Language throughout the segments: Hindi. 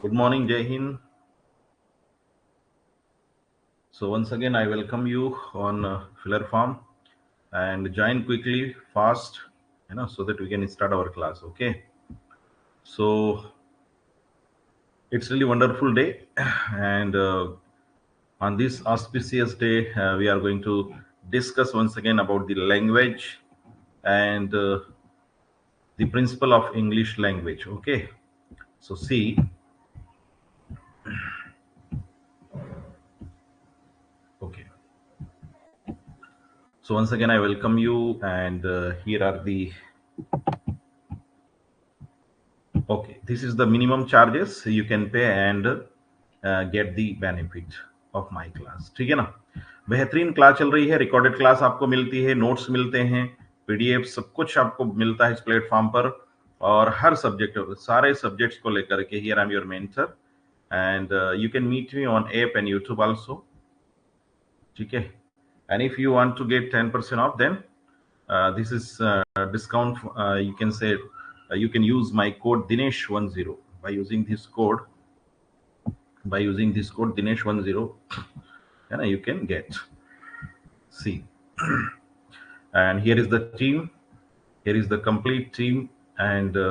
Good morning, Jai Hind. So once again, I welcome you on Filler Farm and join quickly, fast, so that we can start our class. Okay. So it's really wonderful day, and on this auspicious day, we are going to discuss once again about the language and the principle of English language. Okay. So see, okay. So once again, I welcome you, and here are the Okay, this is the minimum charges you can pay and get the benefit of my class. ठीक है ना? बेहतरीन क्लास चल रही है, रिकॉर्डेड क्लास आपको मिलती है, नोट्स मिलते हैं, पीडीएफ सब कुछ आपको मिलता है इस प्लेटफॉर्म पर और हर सब्जेक्ट सारे सब्जेक्ट्स को लेकर के here I am your mentor and you can meet me on app and YouTube also. ठीक है? And if you want to get 10% off, then this is discount. You can say you can use my code Dinesh10 by using this code. By using this code Dinesh10, and you can get. See, and here is the team. Here is the complete team, and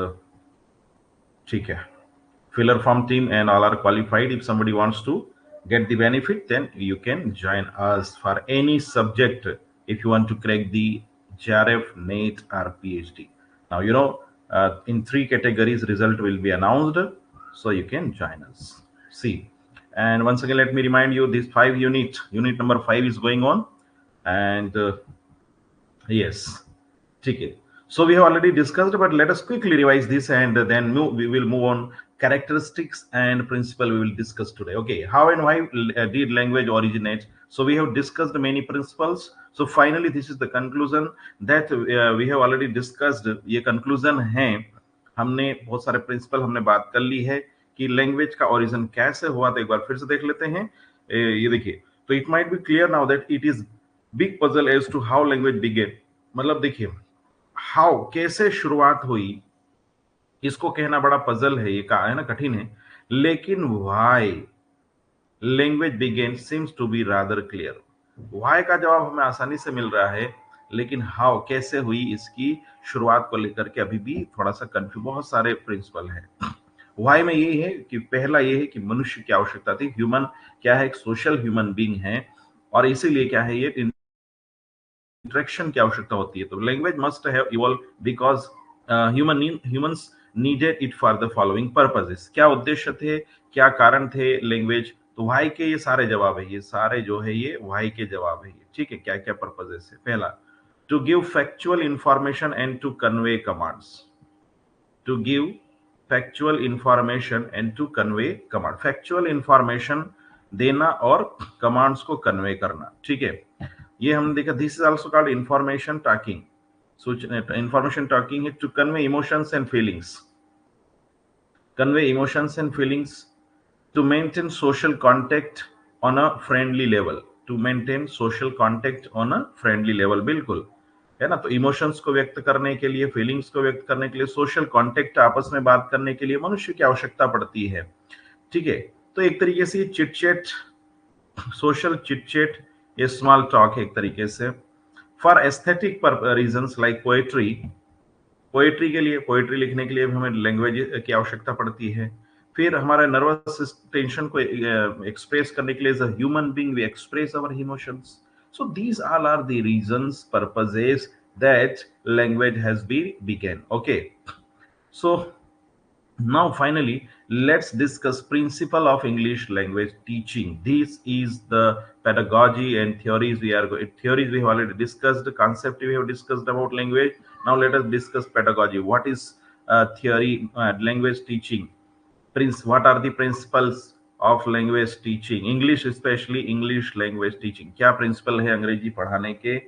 ठीक है. Filler farm team and all are qualified. If somebody wants to get the benefit, then you can join us for any subject if you want to crack the JRF, NET, or PhD. Now, in three categories, result will be announced, so you can join us. See, and once again, let me remind you this unit number 5 is going on, and yes, okay. So we have already discussed, but let us quickly revise this and then we will move on. Characteristics and principle we will discuss today. Okay, how and why did language originate? So we have discussed many principles. So finally, this is the conclusion that we have already discussed. ये conclusion है. हमने बहुत सारे प्रिंसिपल हमने बात कर ली है कि लैंग्वेज का ओरिजिन कैसे हुआ. तो एक बार फिर से देख लेते हैं. ये देखिए, तो it might be clear now that it is big puzzle as to how language began. मतलब देखिए, हाउ कैसे शुरुआत हुई इसको कहना बड़ा पजल है, ये कहा है ना, कठिन है. लेकिन why language began seems to be rather clear. Why का जवाब हमें आसानी से मिल रहा है, लेकिन हाउ कैसे हुई इसकी शुरुआत को लेकर के अभी भी थोड़ा सा कंफ्यूज. बहुत सारे प्रिंसिपल हैं. व्हाई में ये है कि पहला ये है कि मनुष्य की आवश्यकता थी. ह्यूमन क्या है, एक सोशल ह्यूमन बीइंग है और इसीलिए क्या है, ये इंटरेक्शन की आवश्यकता होती है. तो language must have evolve because humans needed it for the following purposes. क्या उद्देश्य थे, क्या कारण थे लैंग्वेज. तो वाई के ये सारे जवाब है, ये सारे जो है ये वाई के जवाब है. ठीक है, क्या क्या पर्पसेस है. पहला, to give factual information and to convey commands. To give factual information and to convey command. Factual information देना और कमांड्स को कन्वे करना. ठीक है, ये हमने देखा. This is also called information talking. Information talking है to convey emotions and feelings. Convey emotions and feelings. To maintain social contact on a friendly level. To maintain social contact on a friendly level. बिल्कुल है ना. तो इमोशंस को व्यक्त करने के लिए, फीलिंग्स को व्यक्त करने के लिए, सोशल कॉन्टेक्ट आपस में बात करने के लिए मनुष्य की आवश्यकता पड़ती है. ठीक है, तो एक तरीके से चिटचैट, सोशल चिटचैट, ये स्मॉल टॉक है एक तरीके से. For aesthetic reasons like poetry. Poetry के लिए, पोएट्री लिखने के लिए भी हमें लैंग्वेज की आवश्यकता पड़ती है. फिर हमारे नर्वस टेंशन को एक्सप्रेस करने के लिए as a human being we express our emotions. So these all are the reasons, purposes that language has been began. Okay, so now, finally, let's discuss principle of English language teaching. This is the pedagogy and theories we are going. Theories we have already discussed. The concept we have discussed about language. Now, let us discuss pedagogy. What is theory, language teaching? What are the principles of language teaching? English, especially English language teaching. क्या principle है अंग्रेजी पढ़ाने के?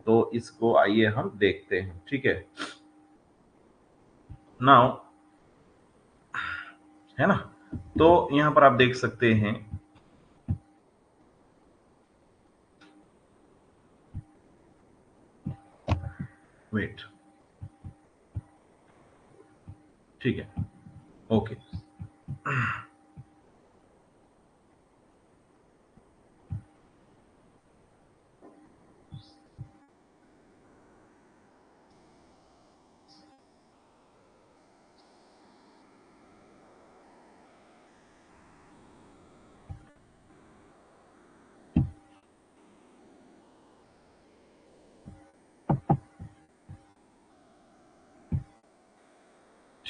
तो इसको आइए हम देखते हैं. ठीक है. Now, है ना, तो यहां पर आप देख सकते हैं. वेट, ठीक है, ओके.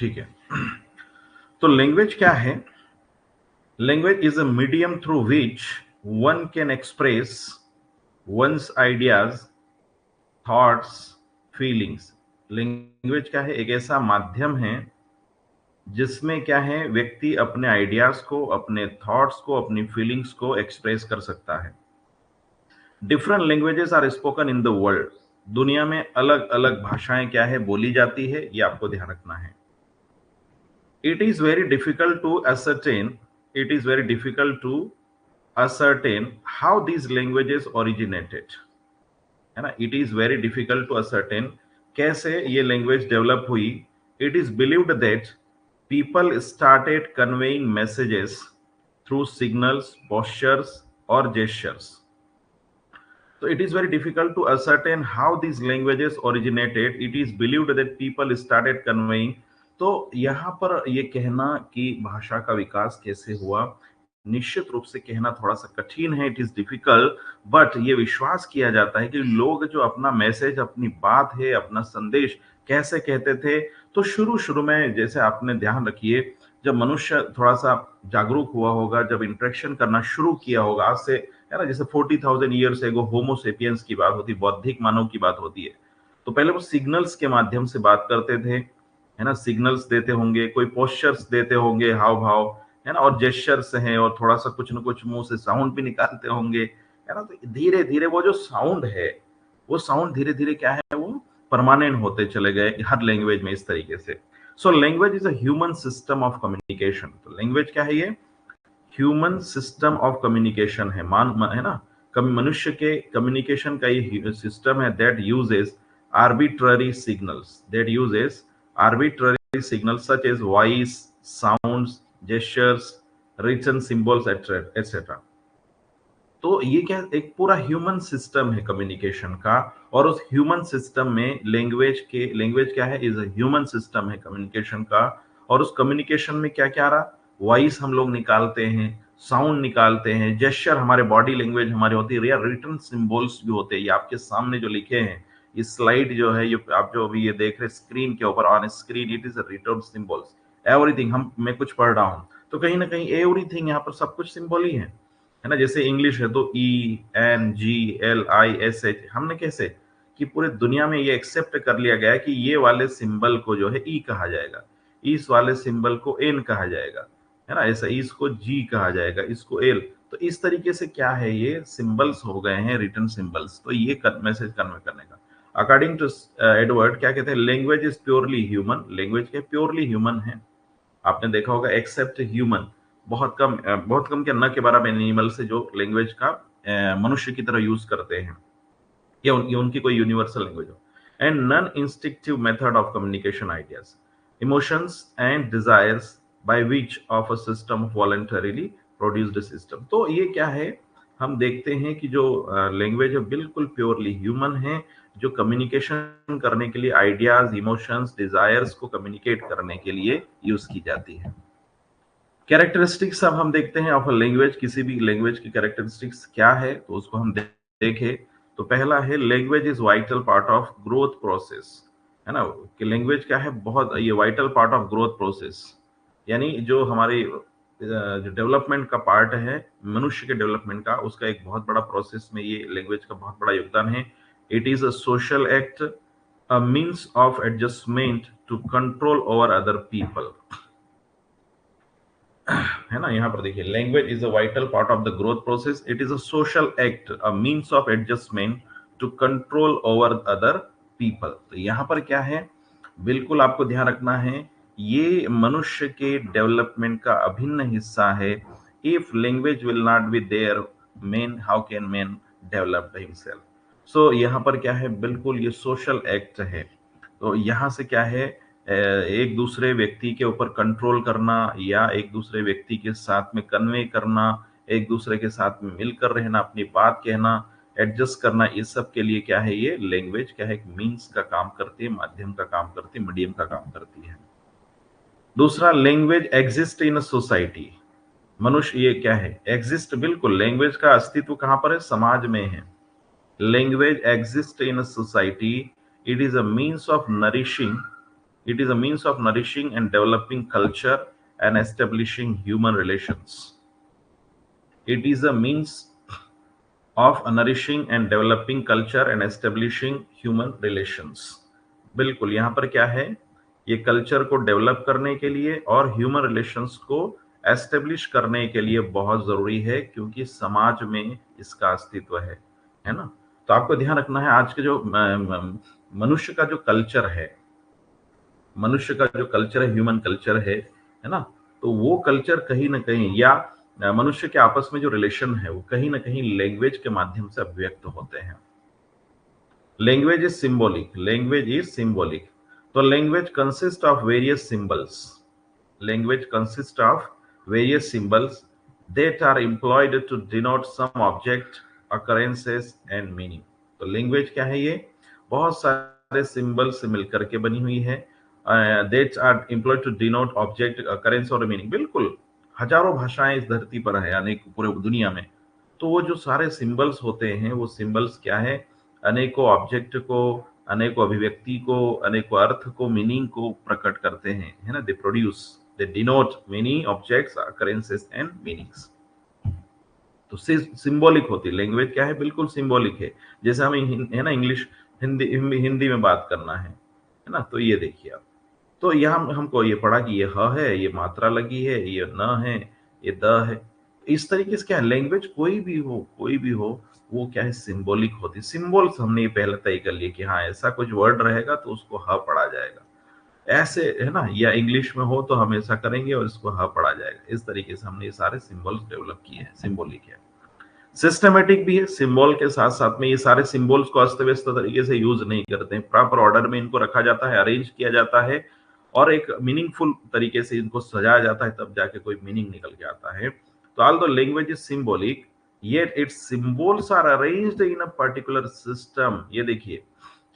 ठीक है। तो लैंग्वेज क्या है? Language is a medium through which one can express once ideas, thoughts, feelings. Language क्या है? एक ऐसा माध्यम है जिसमें क्या है, व्यक्ति अपने आइडियाज को, अपने थॉट्स को, अपनी फीलिंग्स को एक्सप्रेस कर सकता है। Different languages are spoken in the world. दुनिया में अलग अलग भाषाएं क्या है, बोली जाती है, ये आपको ध्यान रखना है। It is very difficult to ascertain it is very difficult to ascertain how these languages originated, है ना। It is very difficult to ascertain कैसे ये लैंग्वेज डेवलप हुई। It is believed that people started conveying messages through signals, postures और gestures. So it is very difficult to ascertain how these languages originated. It is believed that people started conveying. तो यहाँ पर ये कहना कि भाषा का विकास कैसे हुआ, निश्चित रूप से कहना थोड़ा सा कठिन है। इट इज डिफिकल्ट, बट ये विश्वास किया जाता है कि लोग जो अपना मैसेज, अपनी बात है, अपना संदेश कैसे कहते थे। तो शुरू शुरू में, जैसे आपने ध्यान रखिए, जब मनुष्य थोड़ा सा जागरूक हुआ होगा, जब इंटरेक्शन करना शुरू किया होगा, आज से, है ना, जैसे 40,000 ईयर्स एगो होमो सेपियंस की बात होती, बौद्धिक मानव की बात होती है, तो पहले वो सिग्नल्स के माध्यम से बात करते थे, है ना। सिग्नल्स देते होंगे, कोई पोस्चर्स देते होंगे, हाव भाव, है ना, और जेस्चर्स हैं, और थोड़ा सा कुछ ना कुछ मुंह से साउंड भी निकालते होंगे, है ना। तो धीरे धीरे वो जो साउंड है, वो साउंड धीरे धीरे क्या है, वो परमानेंट होते चले गए हर लैंग्वेज में इस तरीके से। So language is a human system of communication. तो लैंग्वेज क्या है? ये ह्यूमन सिस्टम ऑफ कम्युनिकेशन है, है ना। मनुष्य के कम्युनिकेशन का ये सिस्टम है that uses arbitrary signals, such as voice, sounds, gestures, written symbols etcetera. तो ये क्या, एक पूरा ह्यूमन सिस्टम है कम्युनिकेशन का, और उस ह्यूमन सिस्टम में लैंग्वेज क्या है? इज अ ह्यूमन सिस्टम है कम्युनिकेशन का। और उस कम्युनिकेशन में क्या क्या आ रहा? वॉइस हम लोग निकालते हैं, साउंड निकालते हैं, जेस्चर हमारे बॉडी लैंग्वेज हमारी होती है, या रिटन सिंबल्स भी होते हैं। ये आपके सामने जो लिखे हैं, ये स्लाइड जो है, ये आप जो अभी ये देख रहे हैं स्क्रीन के ऊपर, on screen, it is written symbols. Everything, मैं कुछ पढ़ रहा हूँ तो कहीं ना कहीं एवरीथिंग, यहाँ पर सब कुछ सिंबल ही है ना। जैसे इंग्लिश है तो ENGLISH, हमने कैसे कि पूरे दुनिया में ये एक्सेप्ट कर लिया गया कि ये वाले सिंबल को जो है ई कहा जाएगा, इस वाले सिंबल को एन कहा जाएगा, है ना। ऐसा इसको जी कहा जाएगा, इसको एल। तो इस तरीके से क्या है, ये सिंबल्स हो गए हैं, रिटन सिंबल्स। तो ये मैसेज कन्वे करने का, अकॉर्डिंग टू एडवर्ड, क्या कहते हैं? Language is purely human. Language क्या प्योरली ह्यूमन है? आपने देखा होगा एक्सेप्ट ह्यूमन, बहुत कम क्या, न के बराबर एनिमल से जो लैंग्वेज का मनुष्य की तरह यूज करते हैं, या उनकी कोई यूनिवर्सल लैंग्वेज हो। And non instinctive method of communication ideas, emotions and desires by which of a system voluntarily produced system. तो ये क्या है, हम देखते हैं कि जो लैंग्वेज है बिल्कुल प्योरली ह्यूमन है, जो कम्युनिकेशन करने के लिए, आइडियाज, इमोशंस, डिजायर्स को कम्युनिकेट करने के लिए यूज की जाती है। कैरेक्टरिस्टिक्स अब हम देखते हैं ऑफ अ लैंग्वेज। किसी भी लैंग्वेज की कैरेक्टरिस्टिक्स क्या है, तो उसको हम देखें। तो पहला है, language is vital part of growth process, है ना। कि लैंग्वेज क्या है, बहुत ये vital part of growth process, यानी जो हमारी जो डेवलपमेंट का पार्ट है, मनुष्य के डेवलपमेंट का, उसका एक बहुत बड़ा प्रोसेस में ये लैंग्वेज का बहुत बड़ा योगदान है। It is a social act, a means of adjustment to control over other people, है ना। यहाँ पर देखिए, language is a vital part of the growth process, it is a social act, a means of adjustment to control over other people. तो यहाँ पर क्या है, बिल्कुल आपको ध्यान रखना है, ये मनुष्य के डेवलपमेंट का अभिन्न हिस्सा है। If language will not be there, man, how can man develop himself. So यहाँ पर क्या है, बिल्कुल ये सोशल एक्ट है। तो यहाँ से क्या है, एक दूसरे व्यक्ति के ऊपर कंट्रोल करना, या एक दूसरे व्यक्ति के साथ में कन्वे करना, एक दूसरे के साथ में मिलकर रहना, अपनी बात कहना, एडजस्ट करना, इस सब के लिए क्या है, ये लैंग्वेज क्या है, एक मीन्स का काम करती है, माध्यम का काम करती है, मीडियम का काम करती है। दूसरा, लैंग्वेज एग्जिस्ट इन सोसाइटी। मनुष्य ये क्या है, एग्जिस्ट, बिल्कुल लैंग्वेज का अस्तित्व कहाँ पर है, समाज में है। Language exist in society, it is a means of nourishing It is a means of nourishing and developing culture and establishing human relations. It is a means of nourishing and developing culture and establishing human relations. बिल्कुल, यहाँ पर क्या है, ये कल्चर को डेवलप करने के लिए और ह्यूमन रिलेशंस को एस्टेब्लिश करने के लिए बहुत जरूरी है, क्योंकि समाज में इसका अस्तित्व है ना। तो आपको ध्यान रखना है, आज के जो मनुष्य का जो कल्चर है, मनुष्य का जो कल्चर है, ह्यूमन कल्चर है ना, तो वो कल्चर कहीं ना कहीं, या मनुष्य के आपस में जो रिलेशन है, वो कहीं ना कहीं लैंग्वेज के माध्यम से अभिव्यक्त होते हैं। Language is symbolic, language is symbolic. तो language consist of various symbols, language consist of various symbols that are employed to denote some object, occurrences and meaning। तो लैंग्वेज क्या है, ये बहुत सारे सिंबल से मिलकर के बनी हुई है, that are employed to denote object, occurrence और meaning। बिल्कुल, हजारों भाषाएं इस धरती पर है, अनेक पूरे दुनिया में। तो वो जो सारे सिंबल्स होते हैं, वो सिंबल्स क्या है, अनेकों ऑब्जेक्ट को, अनेकों अभिव्यक्ति को, अनेकों अर्थ को, मीनिंग को प्रकट करते हैं, है ना। They produce, they denote many objects, occurrences and meanings. तो सिंबॉलिक होती है लैंग्वेज, क्या है, बिल्कुल सिंबॉलिक है। जैसे हमें है ना इंग्लिश, हिंदी में बात करना है ना, तो ये देखिए आप, तो यहाँ हमको ये पढ़ा कि ये ह है, ये मात्रा लगी है, ये न है, ये द है। इस तरीके से क्या है, लैंग्वेज कोई भी हो, वो क्या है, सिंबॉलिक होती है। सिंबल्स हमने ये पहले तय कर लिए कि हाँ, ऐसा कुछ वर्ड रहेगा तो उसको ह पढ़ा जाएगा, ऐसे है ना, या इंग्लिश में हो तो हम ऐसा करेंगे और इसको ह पढ़ा जाएगा। इस तरीके से हमने ये सारे सिंबल्स डेवलप किए हैं, सिंबॉलिक है। सिस्टमेटिक भी है, सिंबल के साथ साथ में ये सारे सिंबल्स को अस्त व्यस्त तरीके से यूज नहीं करते हैं, प्रॉपर ऑर्डर में इनको रखा जाता है, अरेंज किया जाता है और एक मीनिंगफुल तरीके से इनको सजाया जाता है, तब जाके कोई मीनिंग निकल के आता है। तो although language is symbolic, yet its symbols are arranged in a particular system। ये देखिए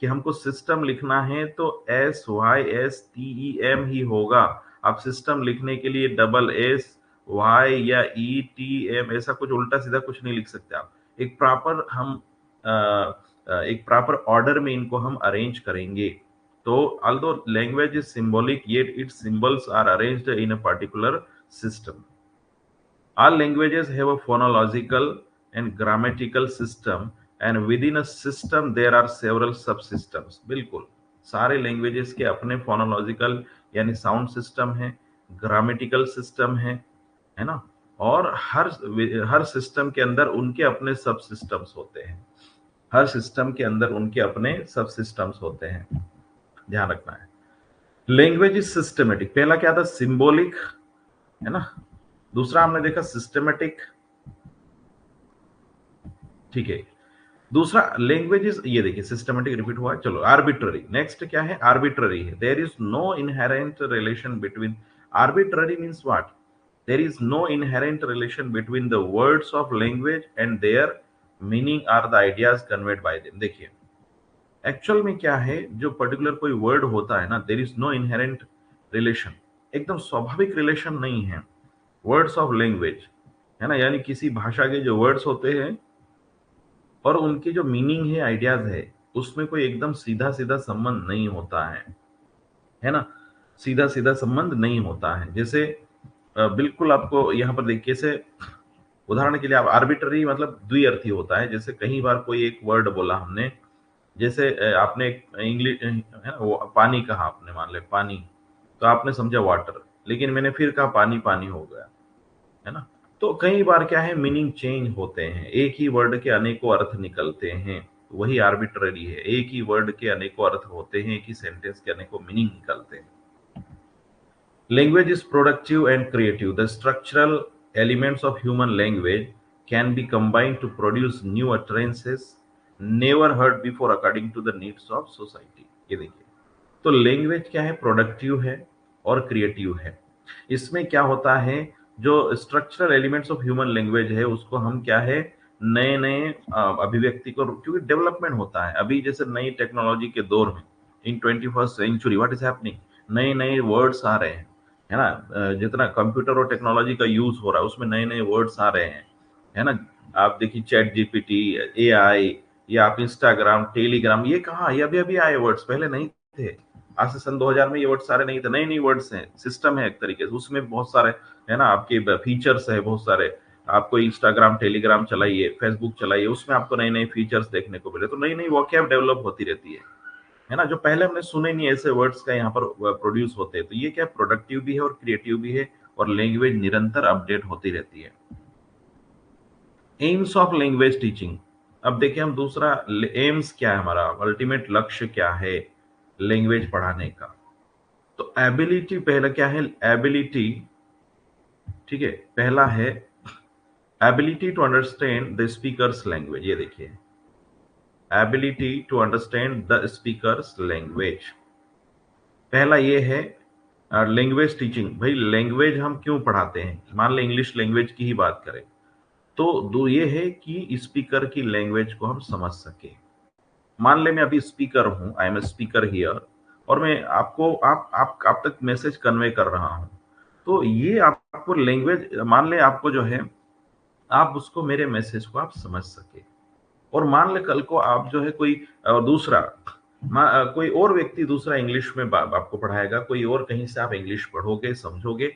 कि हमको सिस्टम लिखना है तो SYSTEM ही होगा। आप सिस्टम लिखने के लिए डबल SY या ETM ऐसा कुछ उल्टा सीधा कुछ नहीं लिख सकते आप। एक प्रॉपर हम एक प्रॉपर ऑर्डर में इनको हम अरेंज करेंगे। तो although language is symbolic, yet its symbols are arranged in a particular system। All languages have a phonological and grammatical system, and within a system there are several subsystems। बिल्कुल, सारे लैंग्वेजेस के अपने फोनोलॉजिकल यानी साउंड सिस्टम है, ग्रामेटिकल सिस्टम है ना, और हर सिस्टम के अंदर उनके अपने सब सिस्टम्स होते हैं, हर सिस्टम के अंदर उनके अपने सब सिस्टम्स होते हैं, ध्यान रखना है। लैंग्वेज इज सिस्टमेटिक, पहला क्या था, सिंबॉलिक, है ना, दूसरा हमने देखा सिस्टमेटिक, ठीक है। दूसरा लैंग्वेज इज, ये देखिए सिस्टमेटिक रिपीट हुआ है। चलो आर्बिट्ररी, नेक्स्ट क्या है, आर्बिट्ररी है। There is no inherent relation between, arbitrary means what, there is no inherent relation between the words of language and their meaning are the ideas conveyed by them. देखिए एक्चुअल में क्या है, जो पर्टिकुलर कोई वर्ड होता है ना, there is no inherent relation, एकदम स्वाभाविक रिलेशन नहीं है वर्ड्स ऑफ लैंग्वेज, है ना, यानी किसी भाषा के जो वर्ड्स होते हैं और उनकी जो मीनिंग है, आइडियाज है, उसमें कोई एकदम सीधा सीधा संबंध नहीं होता है ना, सीधा सीधा संबंध नहीं होता है। जैसे बिल्कुल आपको यहाँ पर देखिए से उदाहरण के लिए, आप आर्बिट्ररी मतलब द्विअर्थी होता है। जैसे कई बार कोई एक वर्ड बोला हमने, जैसे आपने इंग्लिश है ना, वो पानी कहा आपने, मान ले पानी, तो आपने समझा वाटर, लेकिन मैंने फिर कहा पानी पानी हो गया, है ना। तो कई बार क्या है, मीनिंग चेंज होते हैं, एक ही वर्ड के अनेकों अर्थ निकलते हैं, वही आर्बिट्ररी है। एक ही वर्ड के अनेकों अर्थ होते हैं, एक ही सेंटेंस के अनेकों मीनिंग निकलते हैं। Language is productive and creative, the structural elements of human language can be combined to produce new utterances never heard before according to the needs of society. ये देखिए, तो लैंग्वेज क्या है, प्रोडक्टिव है और क्रिएटिव है। इसमें क्या होता है, जो structural elements of human language है, उसको हम क्या है, नए नए अभिव्यक्ति को, क्योंकि डेवलपमेंट होता है अभी, जैसे नई टेक्नोलॉजी के दौर में, in 21st century what is happening, नए नए वर्ड्स आ रहे हैं, है ना। जितना कंप्यूटर और टेक्नोलॉजी का यूज हो रहा है, उसमें नए नए वर्ड्स आ रहे हैं, है ना। आप देखिए चैट जीपीटी, AI, या आप इंस्टाग्राम, टेलीग्राम, ये कहाँ, ये अभी अभी आए वर्ड्स, पहले नहीं थे। आज से सन 2000 में ये वर्ड सारे नहीं थे, नए नए वर्ड्स हैं, सिस्टम है एक तरीके से, उसमें बहुत सारे है ना आपके फीचर्स है बहुत सारे। आपको इंस्टाग्राम टेलीग्राम चलाइए, फेसबुक चलाइए, उसमें आपको नए नए फीचर्स देखने को मिले, तो नई नई वोकैब डेवलप होती रहती है ना, जो पहले हमने सुने नहीं ऐसे वर्ड्स का यहाँ पर प्रोड्यूस होते हैं। तो ये क्या प्रोडक्टिव भी है और क्रिएटिव भी है, और लैंग्वेज निरंतर अपडेट होती रहती है। एम्स ऑफ लैंग्वेज टीचिंग, अब देखिए हम दूसरा एम्स क्या है, हमारा अल्टीमेट लक्ष्य क्या है लैंग्वेज पढ़ाने का। तो एबिलिटी पहला क्या है, एबिलिटी, ठीक है, पहला है ability to understand the speaker's language. ये देखिए ability to understand the speaker's language, पहला ये है लैंग्वेज टीचिंग। भाई लैंग्वेज हम क्यों पढ़ाते हैं, मान लें इंग्लिश लैंग्वेज की ही बात करें, तो दो ये है कि स्पीकर की लैंग्वेज को हम समझ सके। मान ले मैं अभी स्पीकर हूं, I am a speaker here, और मैं आपको आप तक मैसेज कन्वे कर रहा हूं, तो ये आपको लैंग्वेज, मान ले आपको जो है आप उसको, मेरे मैसेज को आप समझ सके। और मान ले कल को आप जो है कोई दूसरा कोई और व्यक्ति दूसरा इंग्लिश में आपको पढ़ाएगा, कोई और कहीं से आप इंग्लिश पढ़ोगे समझोगे,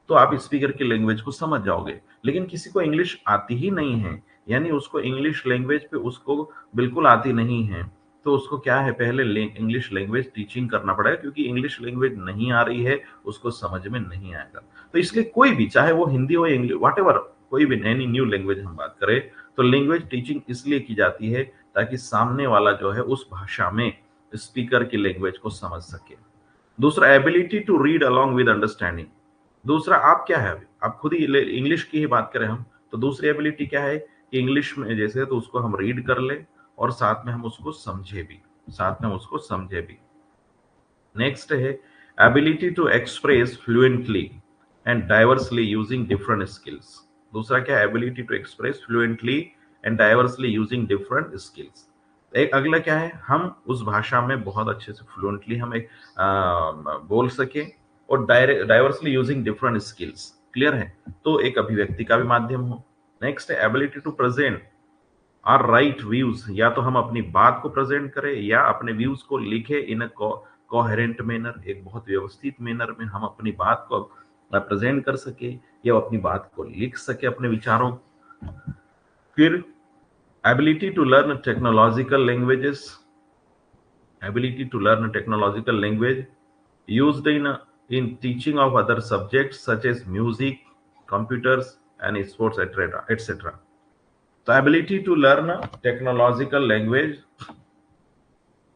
तो आप स्पीकर की लैंग्वेज को समझ जाओगे। लेकिन किसी को इंग्लिश आती ही नहीं है, यानी उसको इंग्लिश लैंग्वेज पे उसको बिल्कुल आती नहीं है, तो उसको क्या है, पहले इंग्लिश लैंग्वेज टीचिंग करना पड़ेगा, क्योंकि इंग्लिश लैंग्वेज नहीं आ रही है, उसको समझ में नहीं आएगा। तो इसलिए कोई भी, चाहे वो हिंदी हो या इंग्लिश, वॉट एवर, कोई भी एनी न्यू लैंग्वेज हम बात करें, तो लैंग्वेज टीचिंग इसलिए की जाती है ताकि सामने वाला जो है उस भाषा में स्पीकर की लैंग्वेज को समझ सके। दूसरा ability to read along with understanding, दूसरा आप क्या है, आप खुद ही इंग्लिश की ही बात करें हम, तो दूसरी एबिलिटी क्या है कि इंग्लिश में जैसे तो उसको हम रीड कर ले और साथ में हम उसको समझे भी, साथ में उसको समझे भी। नेक्स्ट है ability to express fluently and diversely using different skills, दूसरा क्या है, ability to express fluently and diversely using different skills. एक अगला क्या है, हम उस भाषा में बहुत अच्छे से फ्लुएंटली हम एक बोल सके, और डाइवर्सली यूजिंग डिफरेंट स्किल्स, क्लियर है, तो एक अभिव्यक्ति का भी माध्यम हो। नेक्स्ट है ability to present or write views, या तो हम अपनी बात को प्रेजेंट करें या अपने व्यूज को लिखे इन कोहेरेंट मैनर, एक बहुत व्यवस्थित मैनर में हम अपनी बात को प्रेजेंट कर सके या अपनी बात को लिख सके अपने विचारों। फिर ability to learn technological languages, ability to learn a technological language used in teaching of other subjects such as music, computers, and sports, etc. etc. So, ability to learn a technological language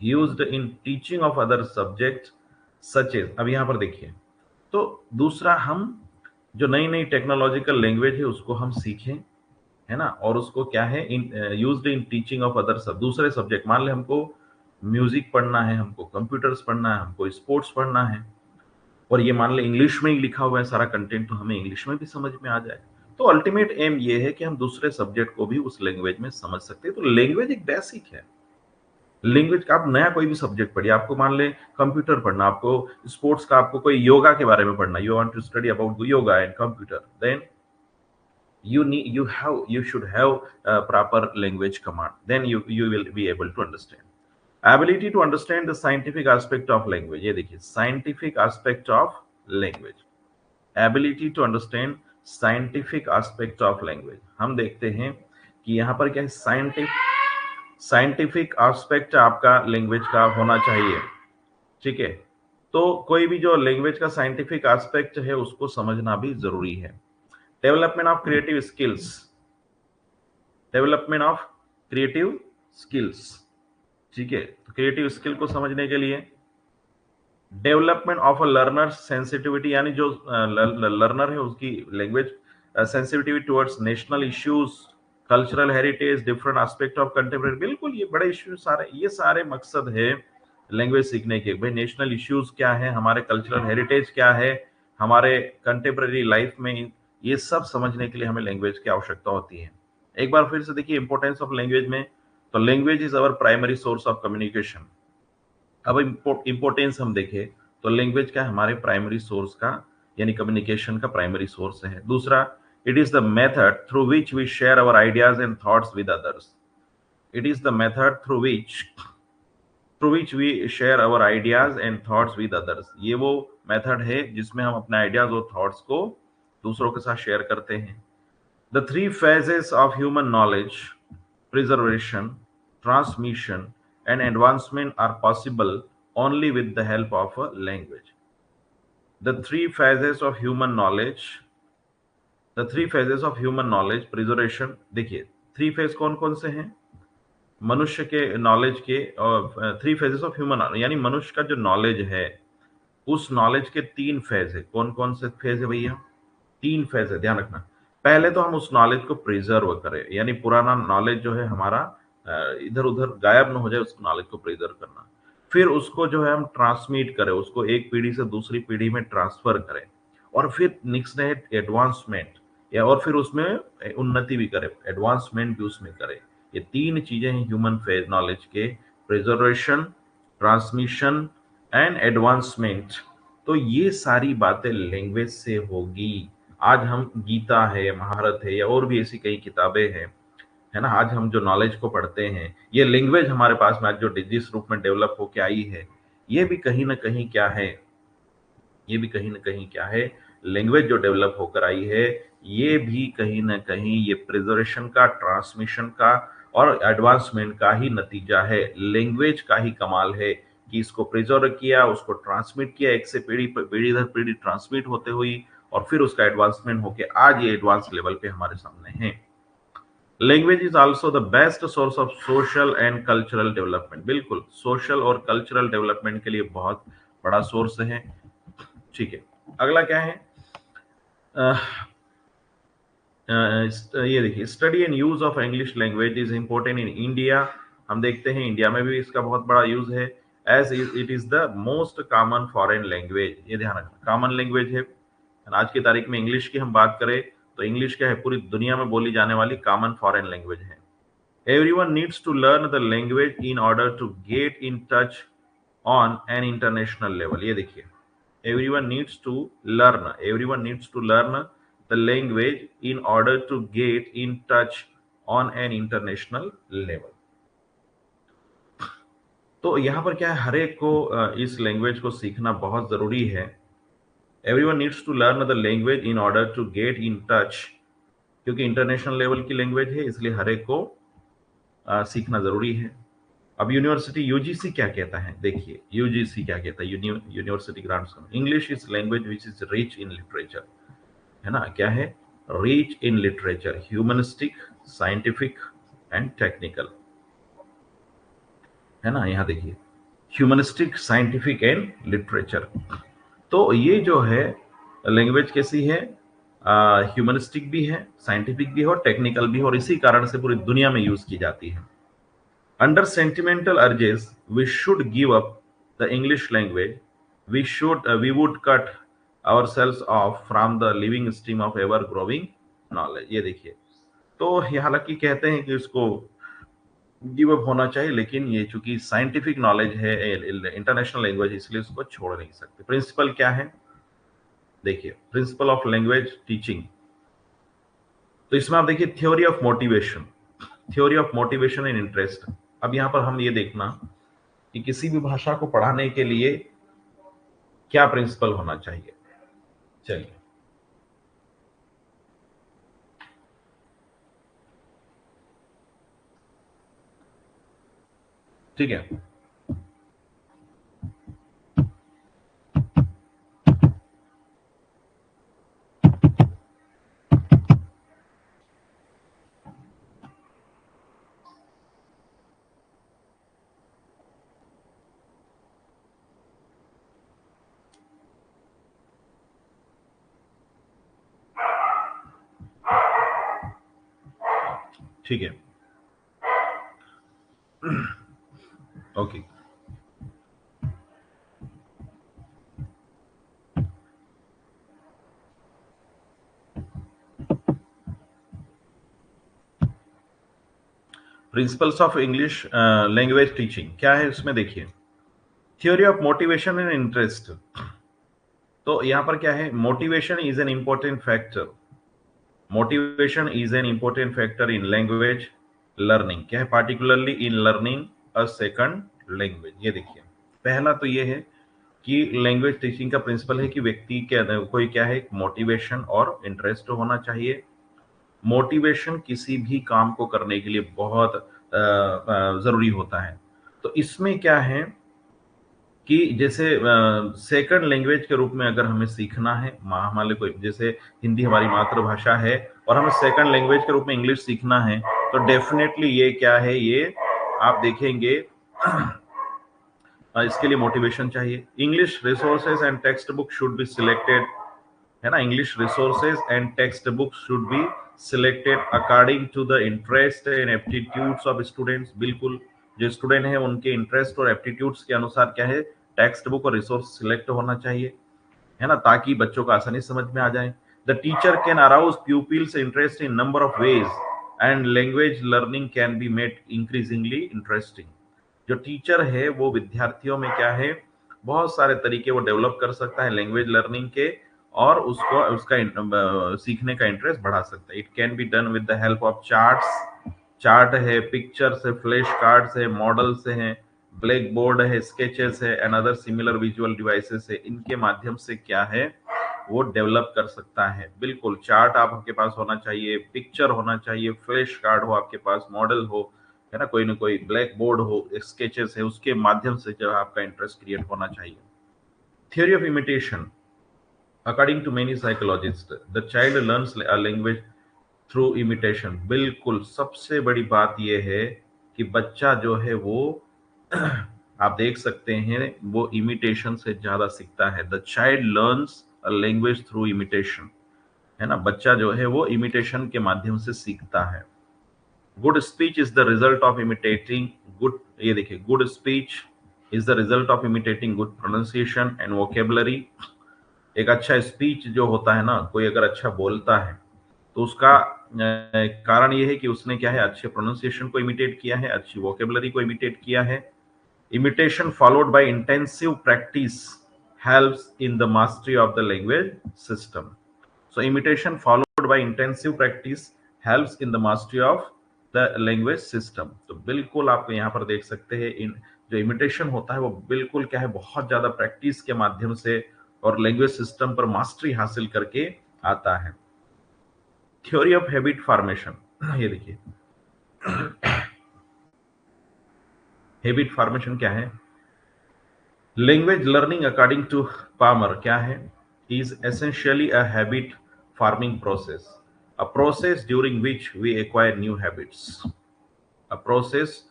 used in teaching of other subjects such as, अब यहाँ पर देखिए, तो दूसरा हम जो नई नई टेक्नोलॉजिकल लैंग्वेज है उसको हम सीखें, है ना, और उसको क्या है, used in teaching of other दूसरे सब्जेक्ट, मान ले हमको म्यूजिक पढ़ना है, हमको कंप्यूटर्स पढ़ना है, हमको स्पोर्ट्स पढ़ना है, और ये मान ले इंग्लिश में ही लिखा हुआ है सारा कंटेंट, तो हमें इंग्लिश में भी समझ में आ जाए। तो अल्टीमेट एम ये है कि हम दूसरे सब्जेक्ट को भी उस लैंग्वेज में समझ सकते हैं। तो लैंग्वेज एक बेसिक है, लैंग्वेज का आप नया कोई भी सब्जेक्ट पढ़िए, आपको मान ले कंप्यूटर पढ़ना, आपको स्पोर्ट्स का, आपको कोई योगा के बारे में पढ़ना, you want to study about yoga and computer, then you should have proper language command, then you will be able to understand. Ability to understand the scientific aspect of language, ये देखिए scientific aspect of language, ability to understand scientific aspect of language। हम देखते हैं कि यहाँ पर क्या है, साइंटिफिक एस्पेक्ट आपका लैंग्वेज का होना चाहिए, ठीक है। तो कोई भी जो लैंग्वेज का साइंटिफिक एस्पेक्ट है उसको समझना भी जरूरी है। Development of creative skills, development of creative skills, ठीक है। तो क्रिएटिव स्किल को समझने के लिए development of a learner sensitivity, यानी जो लर्नर है उसकी language sensitivity towards national issues, cultural heritage, different aspect of contemporary, बिल्कुल ये बड़े इश्यूज सारे, ये सारे मकसद है लैंग्वेज सीखने के। भाई नेशनल इश्यूज क्या है, हमारे कल्चरल हेरिटेज क्या है, हमारे कंटेम्परेरी लाइफ में, ये सब समझने के लिए हमें लैंग्वेज की आवश्यकता होती है। एक बार फिर से देखिए इंपॉर्टेंस ऑफ लैंग्वेज में, तो language is our primary source of communication. अब इंपॉर्टेंस हम देखें तो लैंग्वेज का हमारे प्राइमरी सोर्स का, यानी कम्युनिकेशन का प्राइमरी सोर्स है। दूसरा, it is the method through which we share our ideas and thoughts with others, it is the method through which through which we share our ideas and thoughts with others. ये वो मेथड है जिसमें हम अपने आइडियाज और थॉट्स को दूसरों के साथ शेयर करते हैं। The three phases of human knowledge, preservation, transmission, and advancement are possible only with the help of a language. The three phases of human knowledge, the three phases of human knowledge, preservation, देखिए थ्री फेज कौन कौन से हैं मनुष्य के नॉलेज के, और थ्री फेजेस ऑफ ह्यूमन यानी मनुष्य का जो नॉलेज है उस नॉलेज के तीन फेज है। कौन कौन से फेज है भैया? तीन फेज है, ध्यान रखना। पहले तो हम उस नॉलेज को प्रिजर्व करें, यानी पुराना नॉलेज जो है हमारा इधर उधर गायब न हो जाए, उस नॉलेज को प्रिजर्व करना। फिर उसको जो है हम ट्रांसमिट करें, उसको एक पीढ़ी से दूसरी पीढ़ी में ट्रांसफर करें, और फिर नेक्स्ट है एडवांसमेंट, या और फिर उसमें उन्नति भी करें, एडवांसमेंट भी उसमें करें। ये तीन चीजें हैं ह्यूमन फेज नॉलेज के, प्रिजर्वेशन, ट्रांसमिशन एंड एडवांसमेंट। तो ये सारी बातें लैंग्वेज से होगी। आज हम गीता है, महाभारत है, या और भी ऐसी कई किताबें हैं, है ना, आज हम जो नॉलेज को पढ़ते हैं, ये लैंग्वेज हमारे पास में आज जो जिस रूप में डेवलप होके आई है, ये भी कहीं ना कहीं क्या है, ये भी कहीं ना कहीं क्या है, लैंग्वेज जो डेवलप होकर आई है, ये भी कहीं ना कहीं ये प्रिजर्वेशन का, ट्रांसमिशन का और एडवांसमेंट का ही नतीजा है। लैंग्वेज का ही कमाल है कि इसको प्रिजर्व किया, उसको ट्रांसमिट किया, एक से पीढ़ी दर पीढ़ी ट्रांसमिट होते हुई, और फिर उसका एडवांसमेंट होके आज ये एडवांस लेवल पे हमारे सामने है। Language is also the best source of social and cultural development. बिल्कुल, सोशल और कल्चरल डेवलपमेंट के लिए बहुत बड़ा सोर्स है। ठीक है, अगला क्या है? ये देखिए, study and use of English language is important in India. हम देखते हैं इंडिया में भी इसका बहुत बड़ा यूज है, as it is the most common foreign language. ये ध्यान रखना, कॉमन लैंग्वेज है। आज की तारीख में इंग्लिश की हम बात करें तो इंग्लिश क्या है, पूरी दुनिया में बोली जाने वाली कॉमन फॉरेन लैंग्वेज है। Everyone needs to learn the language in order to get in touch on an international level. ये देखिए, everyone needs to learn the language in order to get in touch on an international level। तो यहाँ पर क्या है, हर एक को इस लैंग्वेज को सीखना बहुत जरूरी है। everyone needs to learn the language in order to get in touch, क्योंकि इंटरनेशनल लेवल की लैंग्वेज है, इसलिए हर एक को सीखना जरूरी है। अब यूनिवर्सिटी यूजीसी क्या कहता है, देखिए यूजीसी क्या कहता है, university grants, English is language which is rich in literature, है ना, क्या है, rich in literature, humanistic, scientific and technical, है ना, यहाँ देखिए ह्यूमनिस्टिक, साइंटिफिक एंड लिटरेचर। तो ये जो है लैंग्वेज कैसी है, ह्यूमनिस्टिक भी है, साइंटिफिक भी है और टेक्निकल भी है, और इसी कारण से पूरी दुनिया में यूज की जाती है। Under sentimental urges, we should give up the English language. We would cut ourselves off from the living stream of ever-growing knowledge। ये देखिए, तो ये हालांकि कहते हैं कि इसको गिव अप होना चाहिए, लेकिन ये चूंकि साइंटिफिक नॉलेज है, इंटरनेशनल लैंग्वेज, इसलिए इसको छोड़ नहीं सकते। प्रिंसिपल क्या है, देखिए, प्रिंसिपल ऑफ लैंग्वेज टीचिंग। तो इसमें आप देखिए, theory of motivation and interest. अब यहां पर हम ये देखना कि किसी भी भाषा को पढ़ाने के लिए क्या प्रिंसिपल होना चाहिए। चलिए, ठीक है, ठीक है, okay. Principles of English language teaching क्या है, इसमें देखिए, theory of motivation and interest. तो यहां पर क्या है, motivation is an important factor, motivation is an important factor in language learning. क्या है, particularly in learning a second language. ये देखिए, पहला तो ये है कि लैंग्वेज टीचिंग का प्रिंसिपल है कि व्यक्ति के अंदर कोई क्या है, मोटिवेशन और इंटरेस्ट होना चाहिए। मोटिवेशन किसी भी काम को करने के लिए बहुत जरूरी होता है। तो इसमें क्या है कि जैसे सेकंड लैंग्वेज के रूप में अगर हमें सीखना है, हमारे को जैसे हिंदी हमारी मातृभाषा है और हमें सेकंड लैंग्वेज के रूप में इंग्लिश सीखना है, तो डेफिनेटली ये क्या है, ये आप देखेंगे इसके लिए मोटिवेशन चाहिए। English resources and text book should be selected, है ना। English resources and text book should be selected according to the interest and aptitudes of students. बिल्कुल, जो स्टूडेंट है उनके इंटरेस्ट और एप्टीट्यूड्स के अनुसार क्या है, टेक्स्ट बुक और रिसोर्स सिलेक्ट होना चाहिए, है ना, ताकि बच्चों को आसानी समझ में आ जाए। The teacher can arouse pupils interest in number of ways and language learning can be made increasingly interesting. जो टीचर है वो विद्यार्थियों में क्या है, बहुत सारे तरीके वो डेवलप कर सकता है लैंग्वेज लर्निंग के, और उसको उसका सीखने का इंटरेस्ट बढ़ा सकता है। It can be done with the help of charts, chart है, पिक्चर्स है, फ्लैश कार्ड्स है, मॉडल्स है, ब्लैक बोर्ड है, स्केचेस है and other similar visual devices है। इनके माध्यम से क्या है, वो डेवलप कर सकता है। बिल्कुल, चार्ट आपके पास होना चाहिए, पिक्चर होना चाहिए, फ्लैश कार्ड हो आपके पास, मॉडल हो, है ना, कोई ना कोई ब्लैक बोर्ड हो, स्केचेस है, उसके माध्यम से जो आपका इंटरेस्ट क्रिएट होना चाहिए। Theory of imitation, according to many psychologist the child learns a language through imitation. बिल्कुल, सबसे बड़ी बात यह है कि बच्चा जो है वो आप देख सकते हैं वो इमिटेशन से ज्यादा सीखता है। The child learns a language through imitation, है ना, बच्चा जो है वो इमिटेशन के माध्यम से सीखता है। Good speech is the result of imitating good, ये देखिए, good speech is the result of imitating good pronunciation and vocabulary. एक अच्छा स्पीच जो होता है ना, कोई अगर अच्छा बोलता है तो उसका कारण ये है कि उसने क्या है, अच्छे प्रोनाउंसिएशन को इमिटेट किया है, अच्छी वोकेबुलरी को इमिटेट किया है। Imitation followed by intensive practice helps in the mastery of the language system. So imitation followed by intensive practice helps in the mastery of the language system. तो बिल्कुल आप यहाँ पर देख सकते हैं, इन जो इमिटेशन होता है वो बिल्कुल क्या है, बहुत ज्यादा प्रैक्टिस के माध्यम से और लैंग्वेज सिस्टम पर मास्टरी हासिल करके आता है। थ्योरी ऑफ हैबिट फॉर्मेशन, ये देखिए, हैबिट फॉर्मेशन क्या है, language learning according to Palmer क्या है, is essentially a habit forming process, a process during which we acquire new habits, a process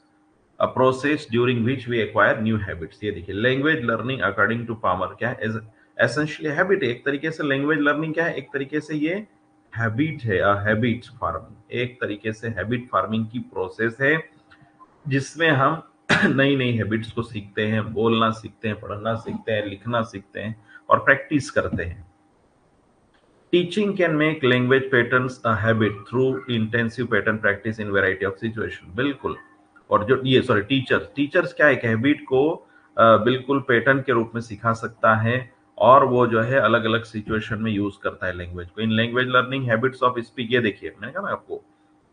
a process during which we acquire new habits. ये देखिए, language learning according to Palmer क्या है, एसेंशियली हैबिट है। एक तरीके से लैंग्वेज लर्निंग क्या है, एक तरीके से ये हैबिट है, हैबिट फार्मिंग, एक तरीके से हैबिट फार्मिंग की प्रोसेस है जिसमें हम नई नई हैबिट्स को सीखते हैं, बोलना सीखते हैं, पढ़ना सीखते हैं, लिखना सीखते हैं और प्रैक्टिस करते हैं। Teaching can make language patterns a habit through intensive pattern practice in variety of situation. बिल्कुल, और जो ये सॉरी टीचर्स क्या है, एक हैबिट को बिल्कुल पैटर्न के रूप में सिखा सकता है और वो जो है अलग अलग सिचुएशन में यूज करता है लैंग्वेज को। इन language learning habits of speak, ये देखिए मैंने कहा ना आपको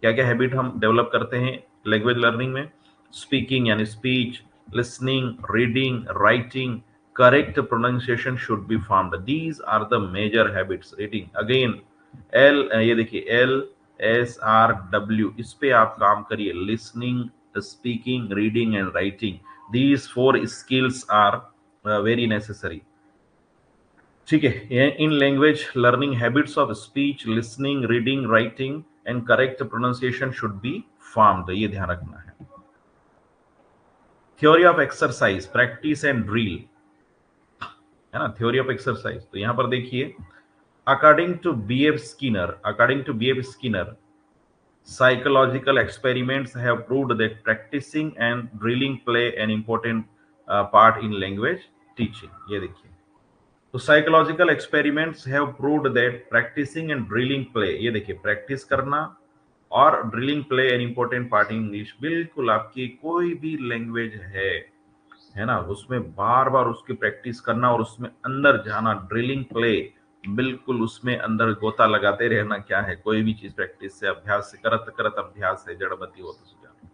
क्या क्या हैबिट हम डेवलप करते हैं लैंग्वेज लर्निंग में। स्पीकिंग यानी speech, listening, reading, writing, correct pronunciation should be formed. These are the major habits. Reading again, ये देखिए LSRW, इस पे आप काम करिए। listening, speaking, reading and writing, these 4 skills are very necessary। ठीक है, in language learning habits of speech, listening, reading, writing and correct pronunciation should be formed, ये ध्यान रखना है। Theory of exercise, practice and drill, है ना, थ्योरी ऑफ एक्सरसाइज। तो यहां पर देखिए, according to B F Skinner psychological experiments have proved that practicing and drilling play an important part in language teaching। ये देखिए, तो psychological experiments have proved that practicing and drilling play, ये देखिए, प्रैक्टिस करना और drilling play an important part in English. बिल्कुल, आपकी कोई भी लैंग्वेज है ना, उसमें बार बार उसकी प्रैक्टिस करना और उसमें अंदर जाना, ड्रिलिंग प्ले, बिल्कुल उसमें अंदर गोता लगाते रहना। क्या है, कोई भी चीज प्रैक्टिस से, अभ्यास से, करत करत अभ्यास है, जड़मति होत सुजान।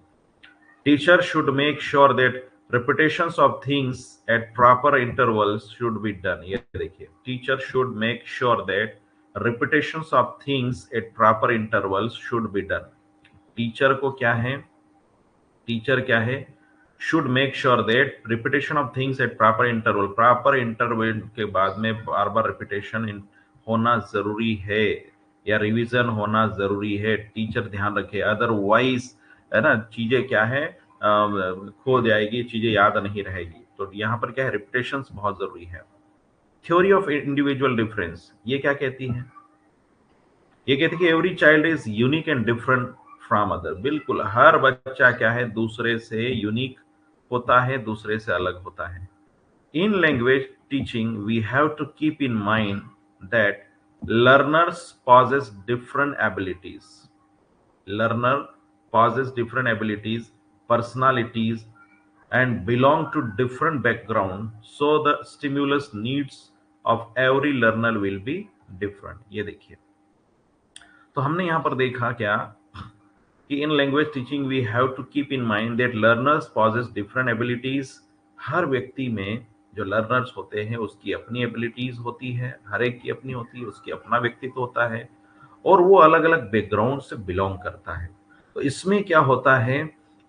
Teacher should make sure that repetitions of things at proper intervals should be done. ये देखिए, teacher should make sure that repetitions of things at proper intervals should be done. Teacher को क्या है, टीचर क्या है, should make sure that repetition of things at proper interval के बाद में बार बार रिपीटेशन होना जरूरी है या रिवीजन होना जरूरी है, टीचर ध्यान रखे, अदरवाइज है ना चीजें क्या है खो जाएगी, चीजें याद नहीं रहेगी। तो यहाँ पर क्या है, रिपीटेशन बहुत जरूरी है। थ्योरी ऑफ इंडिविजुअल डिफरेंस ये क्या कहती है, ये कहती है कि every child is unique and different from other. बिल्कुल, हर बच्चा क्या है, दूसरे से यूनिक होता है, दूसरे से अलग होता है। In language teaching we have to keep in mind that learners possess different abilities. Learner possess different abilities, personalities, and belong to different background. So the stimulus needs of every learner will be different. ये देखिए, तो हमने यहाँ पर देखा क्या कि in language teaching we have to keep in mind that learners possess different abilities. हर व्यक्ति में जो लर्नर्स होते हैं उसकी अपनी एबिलिटीज होती है, हर एक की अपनी होती है, उसकी अपना व्यक्तित्व होता है और वो अलग अलग बैकग्राउंड से बिलोंग करता है। तो इसमें क्या होता है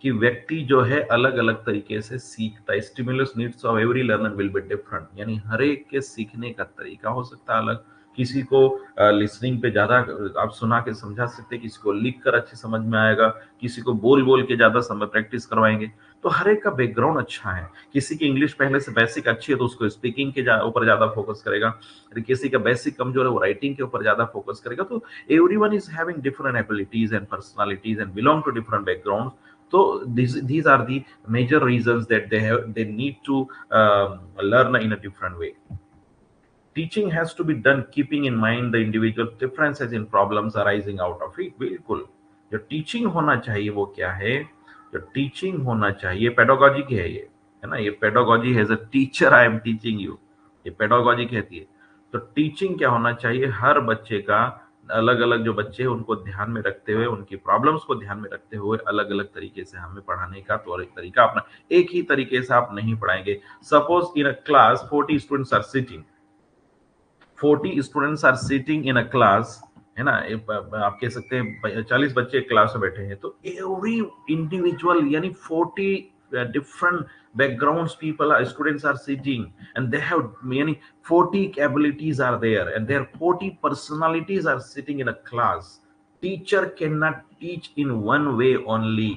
कि व्यक्ति जो है अलग अलग तरीके से सीखता है। Stimulus needs of every learner will be different, यानी हर एक के सीखने का तरीका हो सकता है अलग। किसी को लिसनिंग पे ज्यादा आप सुना के समझा सकते हैं, किसी को लिख कर अच्छे समझ में आएगा, किसी को बोल बोल के ज्यादा समय प्रैक्टिस करवाएंगे। तो हर एक का बैकग्राउंड अच्छा है। किसी की इंग्लिश पहले से बेसिक अच्छी है तो उसको स्पीकिंग के ऊपर ज्यादा फोकस करेगा, किसी का बेसिक कमजोर है वो राइटिंग के ऊपर ज्यादा फोकस करेगा। तो everyone is having different abilities and personalities and belong to different backgrounds. So these are the major reasons that they need to learn in a different way. Teaching has to be done keeping in mind the individual differences in problems arising out of it. बिल्कुल, जो टीचिंग होना चाहिए वो क्या है, जो टीचिंग होना चाहिए पेडागॉजी की है, ये है ना, ये पेडागॉजी है, as a teacher I am teaching you, ये पेडागॉजी कहती है। तो टीचिंग क्या होना चाहिए, हर बच्चे का अलग अलग जो बच्चे हैं उनको ध्यान में रखते हुए, उनकी प्रॉब्लम्स को ध्यान में रखते हुए अलग अलग तरीके से हमें पढ़ाने का तो एक तरीका अपना, एक ही तरीके से आप नहीं पढ़ाएंगे। Suppose in a class 40 students are sitting, 40 students are sitting in a class, है ना, आप कह सकते हैं 40 बच्चे क्लास में बैठे हैं, तो एवरी इंडिविजुअल यानी 40 different backgrounds people are students are sitting and they have many 40 abilities are there and their 40 personalities are sitting in a class. Teacher cannot teach in one way only.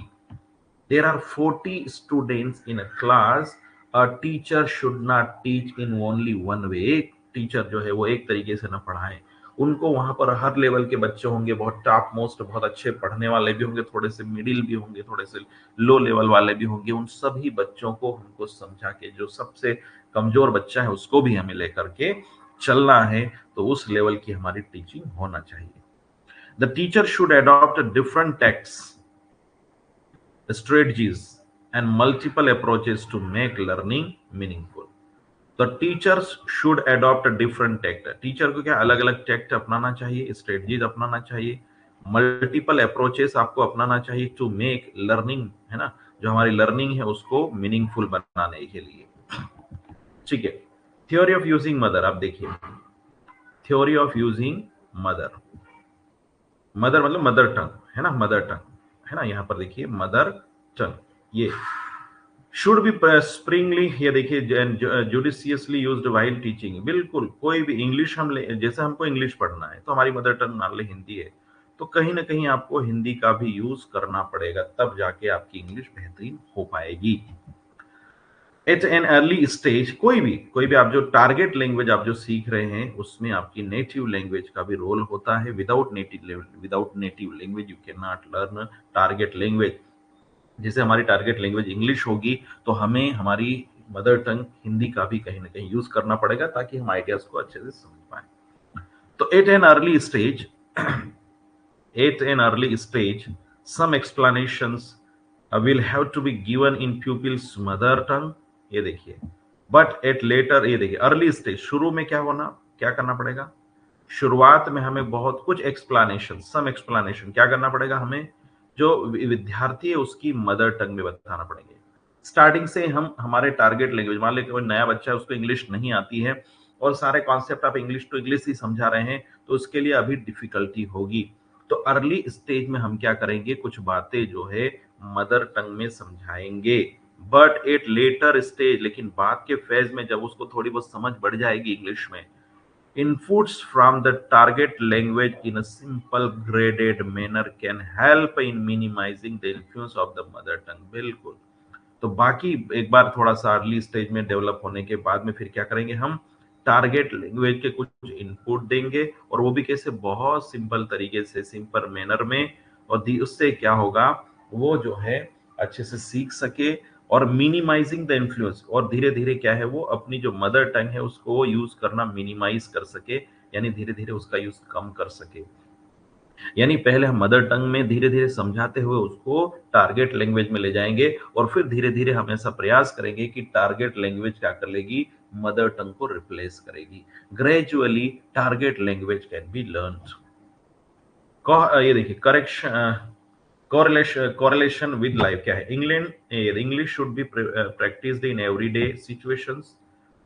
There are 40 students in a class. A teacher should not teach in only one way. एक टीचर जो है वो एक तरीके से ना पढ़ाए, उनको वहां पर हर लेवल के बच्चे होंगे, बहुत टॉप मोस्ट बहुत अच्छे पढ़ने वाले भी होंगे, थोड़े से मिडिल भी होंगे, थोड़े से लो लेवल वाले भी होंगे। उन सभी बच्चों को हमको समझा के, जो सबसे कमजोर बच्चा है उसको भी हमें लेकर के चलना है, तो उस लेवल की हमारी टीचिंग होना चाहिए। The teacher should adopt different tacts, strategies and multiple approaches to make learning meaningful. तो teachers should adopt different tact, teacher को क्या अलग अलग टैक्ट अपनाना चाहिए, स्ट्रेटजीज अपनाना चाहिए, मल्टीपल अप्रोचेस आपको अपनाना चाहिए टू मेक लर्निंग, है ना, जो हमारी लर्निंग है उसको मीनिंगफुल बनाने के लिए। ठीक है, थ्योरी ऑफ यूजिंग मदर, आप देखिए theory of using mother, mother मतलब मदर टंग, है ना, मदर टंग, है ना, यहाँ पर देखिए मदर टंग, ये शुड बी स्प्रिंगली, ये देखिए जुडिशियसली यूज्ड व्हाइल टीचिंग। बिल्कुल, कोई भी इंग्लिश हम जैसे हमको इंग्लिश पढ़ना है तो हमारी मदर टंग मान ली हिंदी है, तो कहीं ना कहीं आपको हिंदी का भी यूज करना पड़ेगा, तब जाके आपकी इंग्लिश बेहतरीन हो पाएगी। एट एन अर्ली स्टेज, कोई भी आप जो टारगेट लैंग्वेज आप जो सीख रहे हैं उसमें आपकी नेटिव लैंग्वेज का भी रोल होता है। Without native language you can not learn target language. जैसे हमारी टारगेट लैंग्वेज इंग्लिश होगी तो हमें हमारी मदर टंग हिंदी का भी कहीं ना कहीं यूज करना पड़ेगा ताकि हम आइडियाज को अच्छे से समझ पाए। तो at an early stage some explanations will have to be given in pupils mother tongue, ये देखिए, बट एट लेटर, ये देखिए अर्ली स्टेज, शुरू में क्या करना पड़ेगा, शुरुआत में हमें बहुत कुछ एक्सप्लेनेशन, सम एक्सप्लेनेशन क्या करना पड़ेगा, हमें जो विद्यार्थी है उसकी मदर टंग में बताना पड़ेंगे। स्टार्टिंग से हम हमारे टारगेट लैंग्वेज, मान लें कोई नया बच्चा है उसको इंग्लिश नहीं आती है और सारे कॉन्सेप्ट आप इंग्लिश टू इंग्लिश ही समझा रहे हैं, तो उसके लिए अभी डिफिकल्टी होगी। तो अर्ली स्टेज में हम क्या करेंगे, कुछ बातें जो है मदर टंग में समझाएंगे, बट एट लेटर स्टेज, लेकिन बाद के फेज में जब उसको थोड़ी बहुत समझ बढ़ जाएगी इंग्लिश में, inputs from the target language in a simple graded manner can help in minimizing the influence of the mother tongue। बिल्कुल। तो बाकी एक बार थोड़ा सा अर्ली स्टेज में डेवलप होने के बाद में फिर क्या करेंगे, हम टारगेट लैंग्वेज के कुछ इनपुट देंगे, और वो भी कैसे, बहुत सिंपल तरीके से, सिंपल मैनर में, और उससे क्या होगा, वो जो है अच्छे से सीख सके, और मिनिमाइजिंग द इन्फ्लुएंस, और धीरे धीरे क्या है, वो अपनी जो मदर टंग है उसको यूज करना मिनिमाइज कर सके, यानी धीरे धीरे उसका यूज कम कर सके। यानी पहले हम मदर टंग में धीरे धीरे समझाते हुए उसको टारगेट लैंग्वेज में ले जाएंगे, और फिर धीरे धीरे हम ऐसा प्रयास करेंगे कि टारगेट लैंग्वेज क्या कर लेगी, मदर टंग को रिप्लेस करेगी। Gradually target language can be learn. ये देखिए, कोरिलेशन विद लाइफ क्या है, English should be practised in everyday situations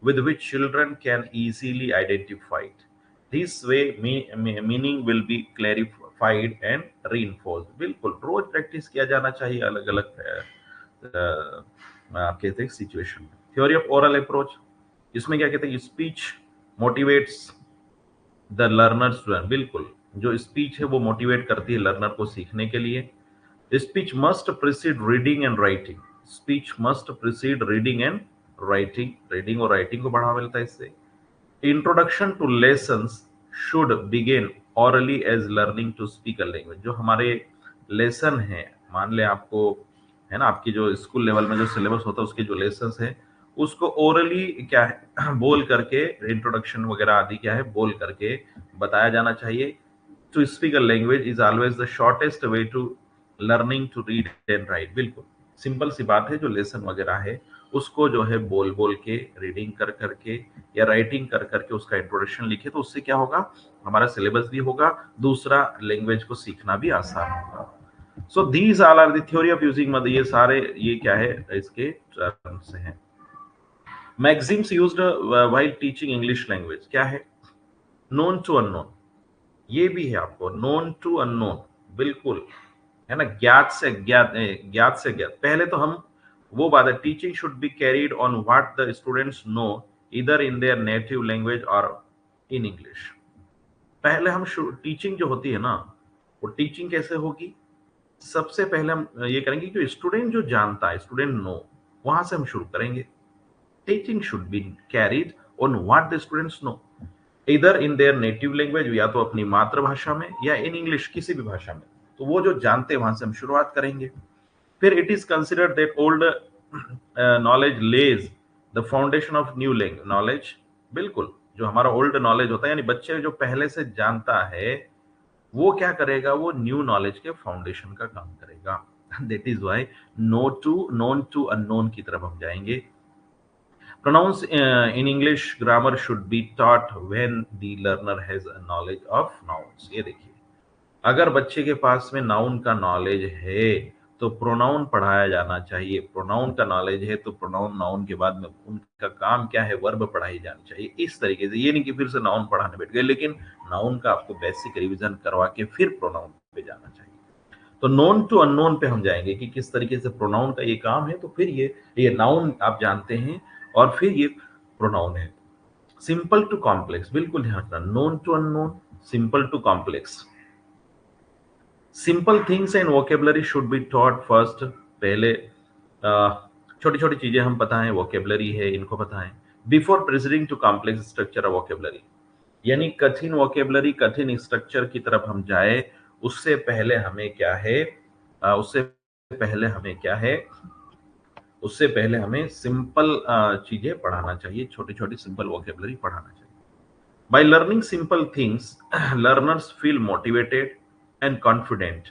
with which children can easily identify it. This way, meaning will be clarified and reinforced। बिल्कुल रोज प्रैक्टिस किया जाना चाहिए अलग अलग आप कहते हैं सिचुएशन में। थ्योरी ऑफ ओरल अप्रोच, इसमें क्या कहते हैं, speech motivates the learners to learn. बिल्कुल, जो स्पीच है वो मोटिवेट करती है लर्नर को सीखने के लिए। Speech must precede reading and writing. Speech must precede reading and writing. Reading और राइटिंग को बढ़ावा मिलता है इससे। Introduction to lessons should begin orally as learning to speak a language. जो हमारे लेसन है, मान ले आपको है ना, आपकी जो स्कूल लेवल में जो सिलेबस होता है उसके जो लेसन्स है, उसको ओरली क्या है बोल करके, इंट्रोडक्शन वगैरह आदि क्या है बोल करके बताया जाना चाहिए। To speak a language is always the shortest way to learning to read and write. बिल्कुल सिंपल सी बात है, जो लेसन वगैरह है उसको जो है बोल बोल के, रीडिंग कर करके या राइटिंग कर करके उसका इंट्रोडक्शन लिखे, तो उससे क्या होगा, हमारा सिलेबस भी होगा, दूसरा लैंग्वेज को सीखना भी आसान होगा। So these all are the theory of using mother. ये सारे ये क्या है, इसके टर्म्स हैं। Maxims used while teaching English language क्या है, नोन टू अननोन, ये भी है आपको, नोन टू अननोन। बिल्कुल है ना, ज्ञात से ज्ञात, ज्ञात से ज्ञात। पहले तो हम वो बात है, teaching should be carried on what the students know either in there native language और इन इंग्लिश। पहले हम टीचिंग जो होती है ना, वो टीचिंग कैसे होगी, सबसे पहले हम ये करेंगे कि स्टूडेंट जो जानता है, स्टूडेंट नो, वहां से हम शुरू करेंगे। Teaching should be carried on what the students know either in there native language, या तो अपनी मातृभाषा में या इन इंग्लिश, किसी भी भाषा में। तो वो जो जानते हैं वहां से हम शुरुआत करेंगे। फिर it is considered that old knowledge Lay's the foundation of new knowledge. बिल्कुल, जो हमारा ओल्ड नॉलेज होता है, यानी बच्चे जो पहले से जानता है, वो क्या करेगा, वो न्यू नॉलेज के फाउंडेशन का काम करेगा। That is why known to unknown की तरफ हम जाएंगे। Pronouns in English grammar should be taught when the learner has a knowledge of nouns। ये देखिए, अगर बच्चे के पास में नाउन का नॉलेज है तो प्रोनाउन पढ़ाया जाना चाहिए। प्रोनाउन का नॉलेज है तो प्रोनाउन, नाउन के बाद में उनका काम क्या है, वर्ब पढ़ाई जानी चाहिए। इस तरीके से, ये नहीं कि फिर से नाउन पढ़ाने बैठ गए, लेकिन नाउन का आपको बेसिक रिवीजन करवा के फिर प्रोनाउन पे जाना चाहिए। तो नोन टू अननोन पे हम जाएंगे कि किस तरीके से प्रोनाउन का ये काम है, तो फिर ये नाउन आप जानते हैं, और फिर ये प्रोनाउन है। सिंपल टू कॉम्प्लेक्स, बिल्कुल ध्यान रखना, known to unknown, simple to complex. Simple things and vocabulary should be taught first. पहले छोटी छोटी चीजें हम पता है, वोकेबलरी है, इनको पता है, before proceeding to complex structure of vocabulary. यानी कठिन वोकेबलरी, कठिन स्ट्रक्चर की तरफ हम जाए, उससे पहले हमें क्या है, उससे पहले हमें क्या है, उससे पहले हमें सिंपल चीजें पढ़ाना चाहिए, छोटी छोटी सिंपल वोकेबलरी पढ़ाना चाहिए। By learning simple things, learners feel motivated and confident.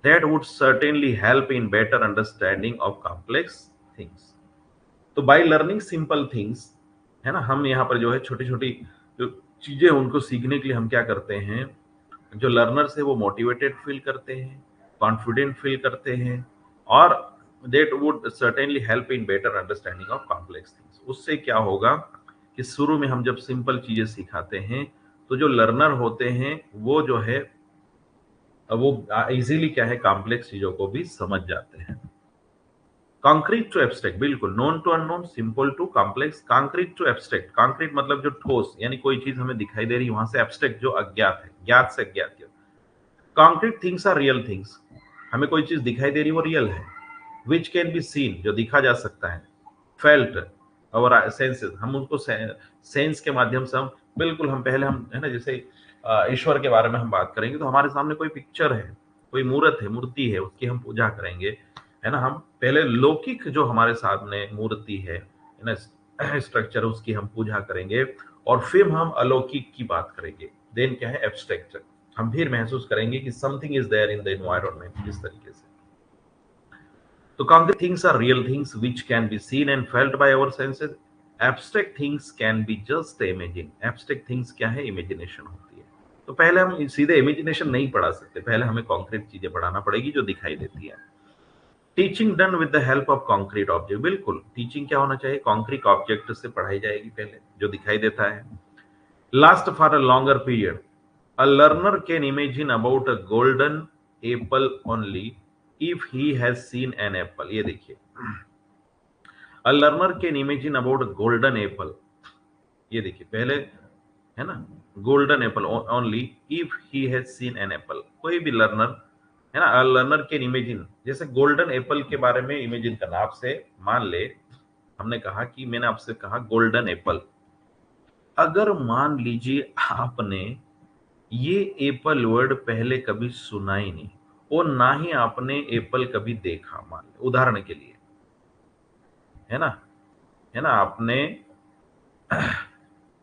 That would certainly help in better understanding of complex things. तो by learning simple things, है ना, हम यहाँ पर जो है छोटी छोटी जो चीजें उनको सीखने के लिए हम क्या करते हैं, जो लर्नर्स है वो मोटिवेटेड फील करते हैं, कॉन्फिडेंट फील करते हैं, और that would certainly help in better understanding of complex things. उससे क्या होगा कि शुरू में हम जब सिंपल चीजें सिखाते हैं तो जो लर्नर होते हैं वो जो है वो इजीली क्या है कॉम्प्लेक्स चीजों को भी समझ जाते हैं। कॉन्क्रीट टू एब्स्ट्रैक्ट, बिल्कुल, known to unknown, simple to complex, concrete to abstract. Concrete मतलब जो ठोस, यानी कोई चीज हमें दिखाई दे रही है, वहां से एब्स्ट्रैक्ट जो अज्ञात है, ज्ञात से अज्ञात। Concrete things are real things, हमें कोई चीज दिखाई दे रही है वो रियल है। विच कैन बी सीन, जो दिखा जा सकता है। फेल्ट, और सेंसेस, हम उनको सेंस के माध्यम से हम बिल्कुल, हम पहले हम है ना, जैसे ईश्वर के बारे में हम बात करेंगे तो हमारे सामने कोई पिक्चर है, कोई मूर्त है, मूर्ति है, उसकी हम पूजा करेंगे, है ना। हम पहले लौकिक जो हमारे सामने मूर्ति है ना, स्ट्रक्चर, उसकी हम पूजा करेंगे और फिर हम अलौकिक की बात करेंगे। देन क्या है एब्स्ट्रैक्ट, हम फिर महसूस करेंगे कि something is there in the environment, इस तरीके से। तो concrete things are real things which can be seen and felt by our senses. Abstract things can be just imagined. Abstract things क्या है, इमेजिनेशन होती है। तो पहले हम सीधे इमेजिनेशन नहीं पढ़ा सकते, पहले हमें कॉन्क्रीट चीजें पढ़ाना पड़ेगी जो दिखाई देती है। Teaching done with the help of concrete object, बिल्कुल, टीचिंग क्या होना चाहिए, कॉन्क्रीट ऑब्जेक्ट से पढ़ाई जाएगी पहले, जो दिखाई देता है। Last for a longer period, a learner can imagine about a golden apple only if he has seen an apple। ये देखिए, a learner can imagine about a golden apple, ये देखिए पहले, है ना, golden apple only if he has seen an apple। कोई भी लर्नर, है ना, a learner can imagine, जैसे golden apple के बारे में इमेजिन करना। आपसे मान ले, हमने कहा कि मैंने आपसे कहा golden apple, अगर मान लीजिए आपने ये एप्पल वर्ड पहले कभी सुना ही नहीं और ना ही आपने एप्पल कभी देखा, मान लो उदाहरण के लिए, है ना, है ना,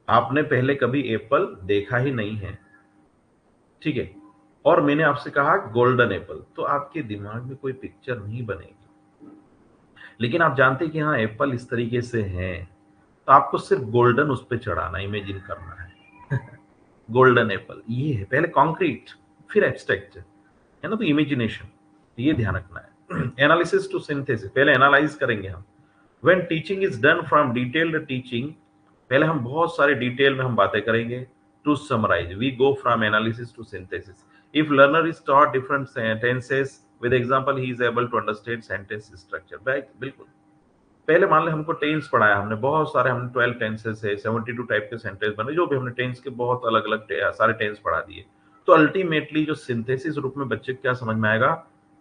आपने पहले कभी एप्पल देखा ही नहीं है, ठीक है, और मैंने आपसे कहा गोल्डन एप्पल, तो आपके दिमाग में कोई पिक्चर नहीं बनेगी। लेकिन आप जानते हैं कि हाँ एप्पल इस तरीके से है, तो आपको सिर्फ गोल्डन उस पर चढ़ाना, इमेजिन करना है। गोल्डन एप्पल, ये है पहले कॉन्क्रीट, फिर एब्स्ट्रैक्ट, है ना, तो इमेजिनेशन, ये ध्यान रखना है। एनालिसिस टू सिंथेसिस, पहले एनालाइज करेंगे हम। When teaching is done from detailed teaching, पहले हम बहुत सारे डिटेल में हम बातें करेंगे। To summarise, we go from analysis to synthesis. If learner is taught different tenses with example, he is able to understand sentence structure. बिल्कुल, पहले मान ले हमको टेंस पढ़ाया, हमने बहुत सारे, हमने 12 टेंसेस है, 72 टाइप के सेंटेंस बने, जो भी हमने टेंस के बहुत अलग अलग सारे टेंस पढ़ा दिए। तो अल्टीमेटली जो सिंथेसिस रूप में बच्चे को क्या समझ में आएगा,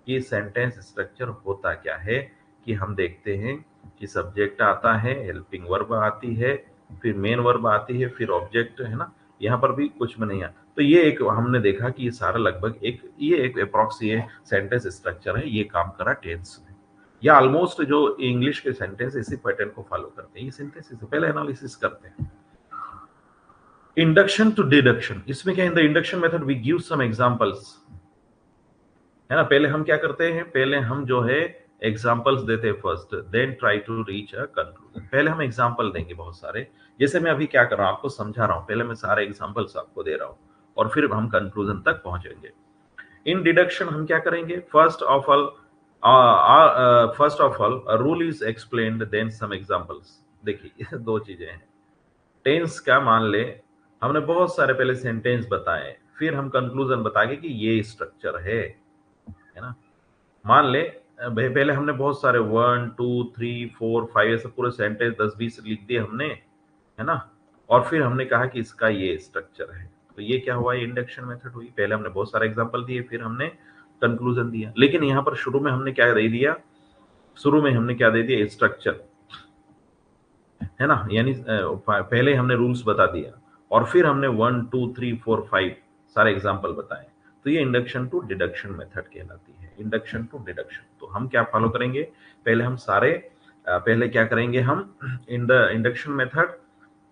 कि सेंटेंस स्ट्रक्चर होता क्या है, कि हम देखते हैं कि सब्जेक्ट आता है, हेल्पिंग वर्ब आती है, फिर मेन वर्ब आती है, फिर ऑब्जेक्ट, है ना, यहाँ पर भी कुछ में नहीं है। तो ये एक हमने देखा कि ये सारा लगभग ये एक अप्रॉक्सी सेंटेंस स्ट्रक्चर है, ये काम करा टेंस में, या ऑलमोस्ट जो इंग्लिश के सेंटेंस इसी पैटर्न को फॉलो करते हैं। ये सिंथेसिस है, पहले एनालिसिस करते हैं। इंडक्शन टू डिडक्शन, इसमें क्या, in the induction method we give some examples, है ना, पहले हम क्या करते हैं, पहले हम जो है एग्जांपल्स देते हैं first, then try to reach a conclusion. पहले हम एग्जांपल देंगे बहुत सारे, जैसे मैं अभी क्या कर रहा हूं, आपको समझा रहा हूं, पहले मैं सारे एग्जांपल्स आपको दे रहा हूं और फिर हम कंक्लूजन तक पहुंचेंगे। इन डिडक्शन हम क्या करेंगे, first of all a rule is explained, then some examples। देखिए दो चीजें हैं, टेंस का मान ले, हमने बहुत सारे पहले सेंटेंस बताए, फिर हम कंक्लूजन बताएंगे कि ये स्ट्रक्चर है ना। मान ले पहले हमने बहुत सारे 1 2 3 4 5 ऐसे पूरे सेंटेंस 10-20 लिख दिए हमने, है ना, और फिर हमने कहा कि इसका ये स्ट्रक्चर है। तो ये क्या हुआ, ये इंडक्शन मेथड हुई। पहले हमने बहुत सारे एग्जांपल दिए, फिर हमने कंक्लूजन दिया। लेकिन यहाँ पर शुरू में हमने क्या दे दिया, शुरू में हमने क्या दे दिया, स्ट्रक्चर, है ना, यानी पहले हमने रूल्स बता दिया और फिर हमने 1 2 3 4 5 सारे एग्जांपल बताए। तो ये इंडक्शन टू डिडक्शन मेथड कहलाती है, इंडक्शन टू डिडक्शन। तो हम क्या फॉलो करेंगे, पहले हम सारे पहले क्या करेंगे, हम इन द इंडक्शन मेथड,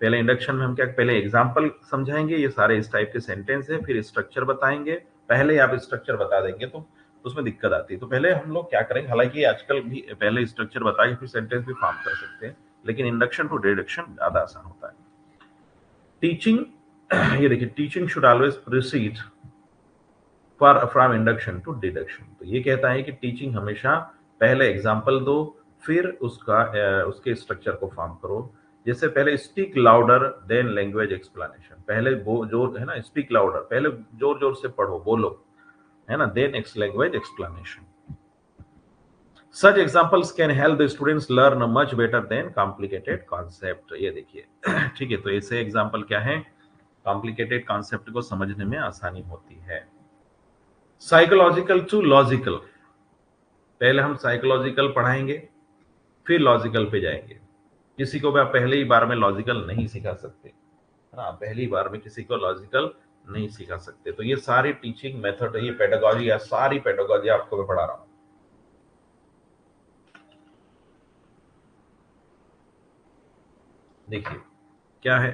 पहले इंडक्शन में हम क्या, पहले एग्जांपल समझाएंगे, ये सारे इस टाइप के सेंटेंस है, फिर स्ट्रक्चर बताएंगे। पहले आप स्ट्रक्चर बता देंगे तो उसमें दिक्कत आती है, तो पहले हम लोग क्या करेंगे, हालांकि आजकल भी पहले स्ट्रक्चर बता के फिर सेंटेंस भी फॉर्म कर सकते हैं, लेकिन इंडक्शन टू डिडक्शन ज्यादा आसान होता है। टीचिंग, ये देखिए, teaching should always proceed from induction to deduction. तो ये कहता है कि टीचिंग हमेशा पहले एग्जाम्पल दो, फिर उसके स्ट्रक्चर को फॉर्म करो। जैसे पहले speak louder than language explanation, पहले वो जो है ना स्पीक लाउडर, पहले जोर जोर से पढ़ो, बोलो, है ना, then language explanation. Such examples can help the students learn much better than complicated concept। ये देखिए ठीक है, तो ऐसे एग्जाम्पल क्या है, कॉम्प्लिकेटेड कॉन्सेप्ट को समझने में आसानी होती है। साइकोलॉजिकल टू लॉजिकल, पहले हम साइकोलॉजिकल पढ़ाएंगे, फिर लॉजिकल पे जाएंगे। किसी को भी आप पहले ही बार में लॉजिकल नहीं सिखा सकते, है ना, पहली बार में किसी को लॉजिकल नहीं सिखा सकते। तो ये सारी टीचिंग मेथड, ये पेडागॉजी या सारी पेडागॉजी आपको मैं पढ़ा रहा हूं। देखिए क्या है,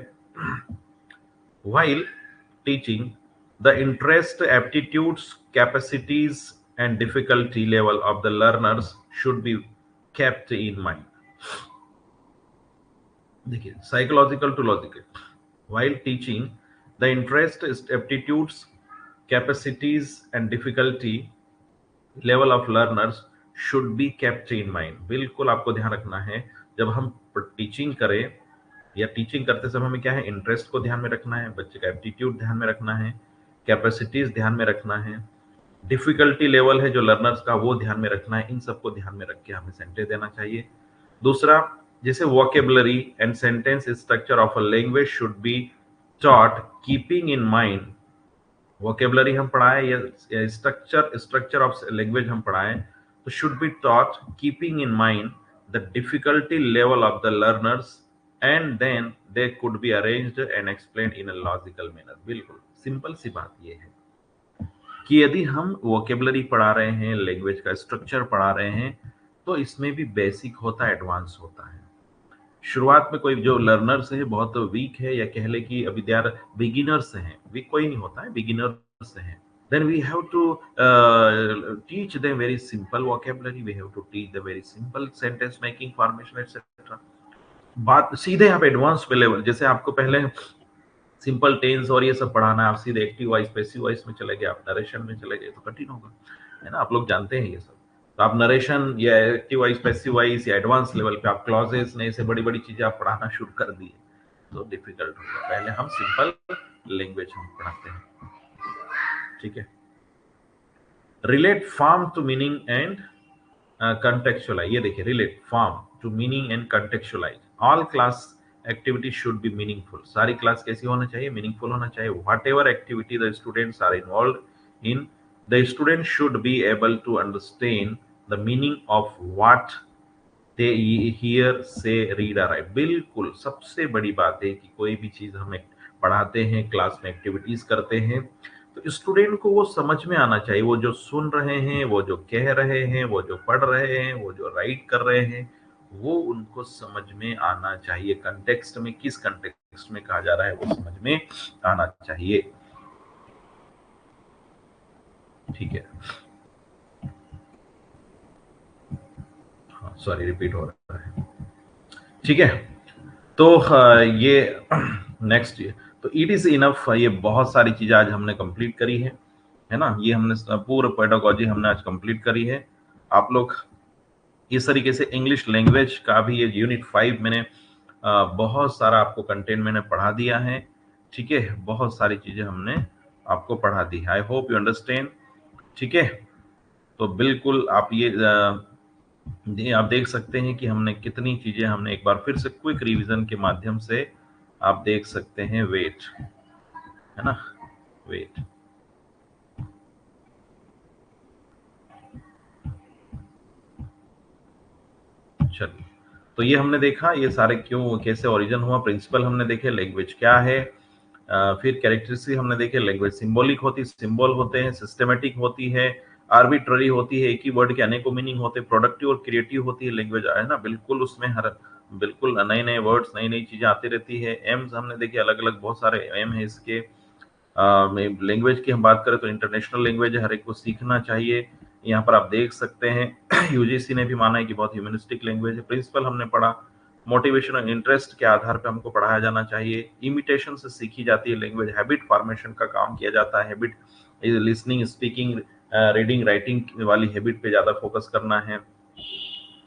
while teaching, the interest, aptitudes, capacities and difficulty level of the learners should be kept in mind। देखिए psychological to logical, while teaching, the interest, aptitudes, capacities and difficulty level of learners should be kept in mind। बिल्कुल आपको ध्यान रखना है, जब हम टीचिंग करें या टीचिंग करते समय हमें क्या है, इंटरेस्ट को ध्यान में रखना है, बच्चे का एप्टीट्यूड ध्यान में रखना है, कैपेसिटीज ध्यान में रखना है, डिफिकल्टी लेवल है जो लर्नर्स का वो ध्यान में रखना है। इन सबको ध्यान में रख के हमें सेंटेंस देना चाहिए। दूसरा, जैसे vocabulary and sentence structure of a language should be taught keeping in mind. Vocabulary हम पढ़ाएं या स्ट्रक्चर ऑफ लैंग्वेज हम पढ़ाएं तो should be taught keeping in mind the difficulty level of the learners and then they could be arranged and explained in a logical manner. बिल्कुल सिंपल सी बात ये है कि यदि हम वोकेबलरी पढ़ा रहे हैं, लैंग्वेज का स्ट्रक्चर पढ़ा रहे हैं, तो इसमें भी बेसिक होता है, एडवांस होता है। शुरुआत में कोई जो लर्नर्स है बहुत वीक है, या कह ले कि विद्यार्थी बिगिनर्स हैं, वीक कोई नहीं होता है, बिगिनर्स हैं, then we have to teach them very simple vocabulary, we have to teach them very simple sentence making formation etc। बात सीधे आप एडवांस पे लेवल, जैसे आपको पहले सिंपल टेंस और ये सब पढ़ाना है, आप सीधे एक्टिव वॉइस पैसिव वॉइस में चले गए, आप नरेशन में चले गए तो कठिन होगा, है ना, आप लोग जानते हैं ये सब। तो आप नरेशन या एक्टिव वॉइस पैसिव वॉइस या एडवांस लेवल पे आप क्लॉजेस ने ऐसे बड़ी बड़ी चीजें आप पढ़ाना शुरू कर दिए तो डिफिकल्ट होगा। पहले हम सिंपल लैंग्वेज हम पढ़ाते हैं, ठीक है। Relate form to meaning and contextualise, ये देखिए, relate form to meaning and contextualise. All class activity should be meaningful, सारी क्लास कैसी होना चाहिए, मीनिंगफुल होना चाहिए। Whatever activity the students are involve in, the student should be able to understand the meaning of what they hear say read और राइट। बिल्कुल सबसे बड़ी बात है कि कोई भी चीज हम पढ़ाते हैं, क्लास में एक्टिविटीज करते हैं, तो स्टूडेंट को वो समझ में आना चाहिए, वो जो सुन रहे हैं, वो जो कह रहे हैं, वो जो पढ़ रहे हैं, वो जो राइट कर रहे हैं, वो उनको समझ में आना चाहिए। कंटेक्स्ट में, किस कंटेक्स्ट में कहा जा रहा है वो समझ में आना चाहिए, ठीक है। हाँ सॉरी, रिपीट हो रहा है, ठीक है। तो ये नेक्स्ट, तो इट इज इनफ, ये बहुत सारी चीजें आज हमने कंप्लीट करी है ना, ये हमने पूरा पेडागॉजी हमने आज कंप्लीट करी है। आप लोग इस तरीके से इंग्लिश लैंग्वेज का भी ये यूनिट 5 मैंने बहुत सारा आपको कंटेंट मैंने पढ़ा दिया है, ठीक है, बहुत सारी चीजें हमने आपको पढ़ा दी है। आई होप यू अंडरस्टैंड, ठीक है। तो बिल्कुल आप ये आप देख सकते हैं कि हमने कितनी चीजें, हमने एक बार फिर से क्विक रिवीजन के माध्यम से आप देख सकते हैं। वेट, है ना, वेट, चलिए, तो ये हमने देखा ये सारे क्यों, कैसे ओरिजिन हुआ, प्रिंसिपल हमने देखे, लैंग्वेज क्या है, फिर कैरेक्टरिस्टिक हमने देखे, लैंग्वेज सिंबॉलिक होती, सिंबल होते हैं, सिस्टमेटिक होती है, आर्बिट्ररी होती है, एक ही वर्ड के अनेकों मीनिंग होते हैं, प्रोडक्टिव और क्रिएटिव होती है लैंग्वेज, है ना, बिल्कुल उसमें हर बिल्कुल नए नए वर्ड्स, नई नई चीजें आती रहती है। एम्स हमने देखे, अलग अलग बहुत सारे एम है इसके। लैंग्वेज की हम बात करें तो इंटरनेशनल लैंग्वेज है, हर एक को सीखना चाहिए। यहाँ पर आप देख सकते हैं यूजीसी ने भी माना है कि बहुत ह्यूमनिस्टिक लैंग्वेज है। प्रिंसिपल हमने पढ़ा, मोटिवेशन और इंटरेस्ट के आधार पर हमको पढ़ाया जाना चाहिए। इमिटेशन से सीखी जाती है लैंग्वेज, हैबिट फॉर्मेशन का काम किया जाता है, habit listening, speaking, reading, writing वाली हैबिट पे ज्यादा फोकस करना है।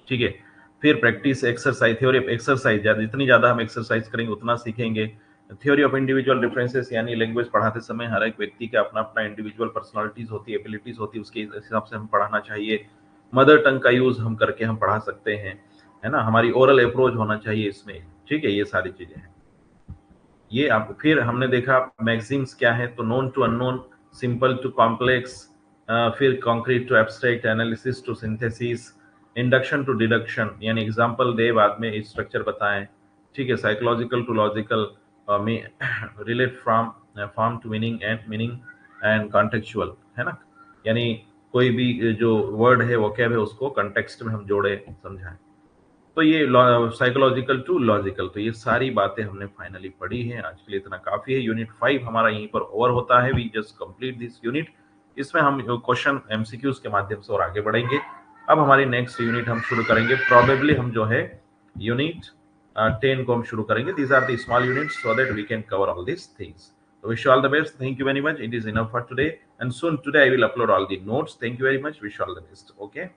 ठीक है। फिर practice exercise, theory of exercise, जितनी ज्यादा हम एक्सरसाइज करेंगे उतना सीखेंगे। थ्योरी ऑफ इंडिविजुअल डिफरेंसेस, यानी लैंग्वेज पढ़ाते समय हर एक व्यक्ति का अपना अपना इंडिविजुअल पर्सनालिटीज होती है, एबिलिटीज होती है, उसके हिसाब से हम पढ़ाना चाहिए। मदर टंग का यूज हम करके हम पढ़ा सकते हैं, है ना। हमारी ओरल अप्रोच होना चाहिए इसमें, ठीक है। ये सारी चीजें हैं। ये आप, फिर हमने देखा मैगजीन्स क्या है, तो known to unknown, simple to complex, फिर concrete to abstract, analysis to synthesis, induction to deduction, यानी एग्जांपल दे बाद में स्ट्रक्चर बताएं, ठीक है। साइकोलॉजिकल टू लॉजिकल, में relate from form to meaning and contextual, है ना। यानी कोई भी जो वर्ड है वोकैब है उसको कॉन्टेक्स्ट में हम जोड़े समझाएं। तो ये साइकोलॉजिकल टू लॉजिकल, तो ये सारी बातें हमने फाइनली पढ़ी हैं। आज के लिए इतना काफी है। यूनिट 5 हमारा यहीं पर ओवर होता है। We just complete this unit. इसमें हम क्वेश्चन एमसीक्यूज के माध्यम से और आगे बढ़ेंगे। अब हमारी नेक्स्ट यूनिट हम शुरू करेंगे, प्रोबेबली हम जो है यूनिट 10 को हम शुरू करेंगे। These are the small units so that we can cover all this things. So wish you all the best. Thank you very much. It is enough for today. And soon today I will upload all the notes. Thank you very much. Wish you all the best. Okay.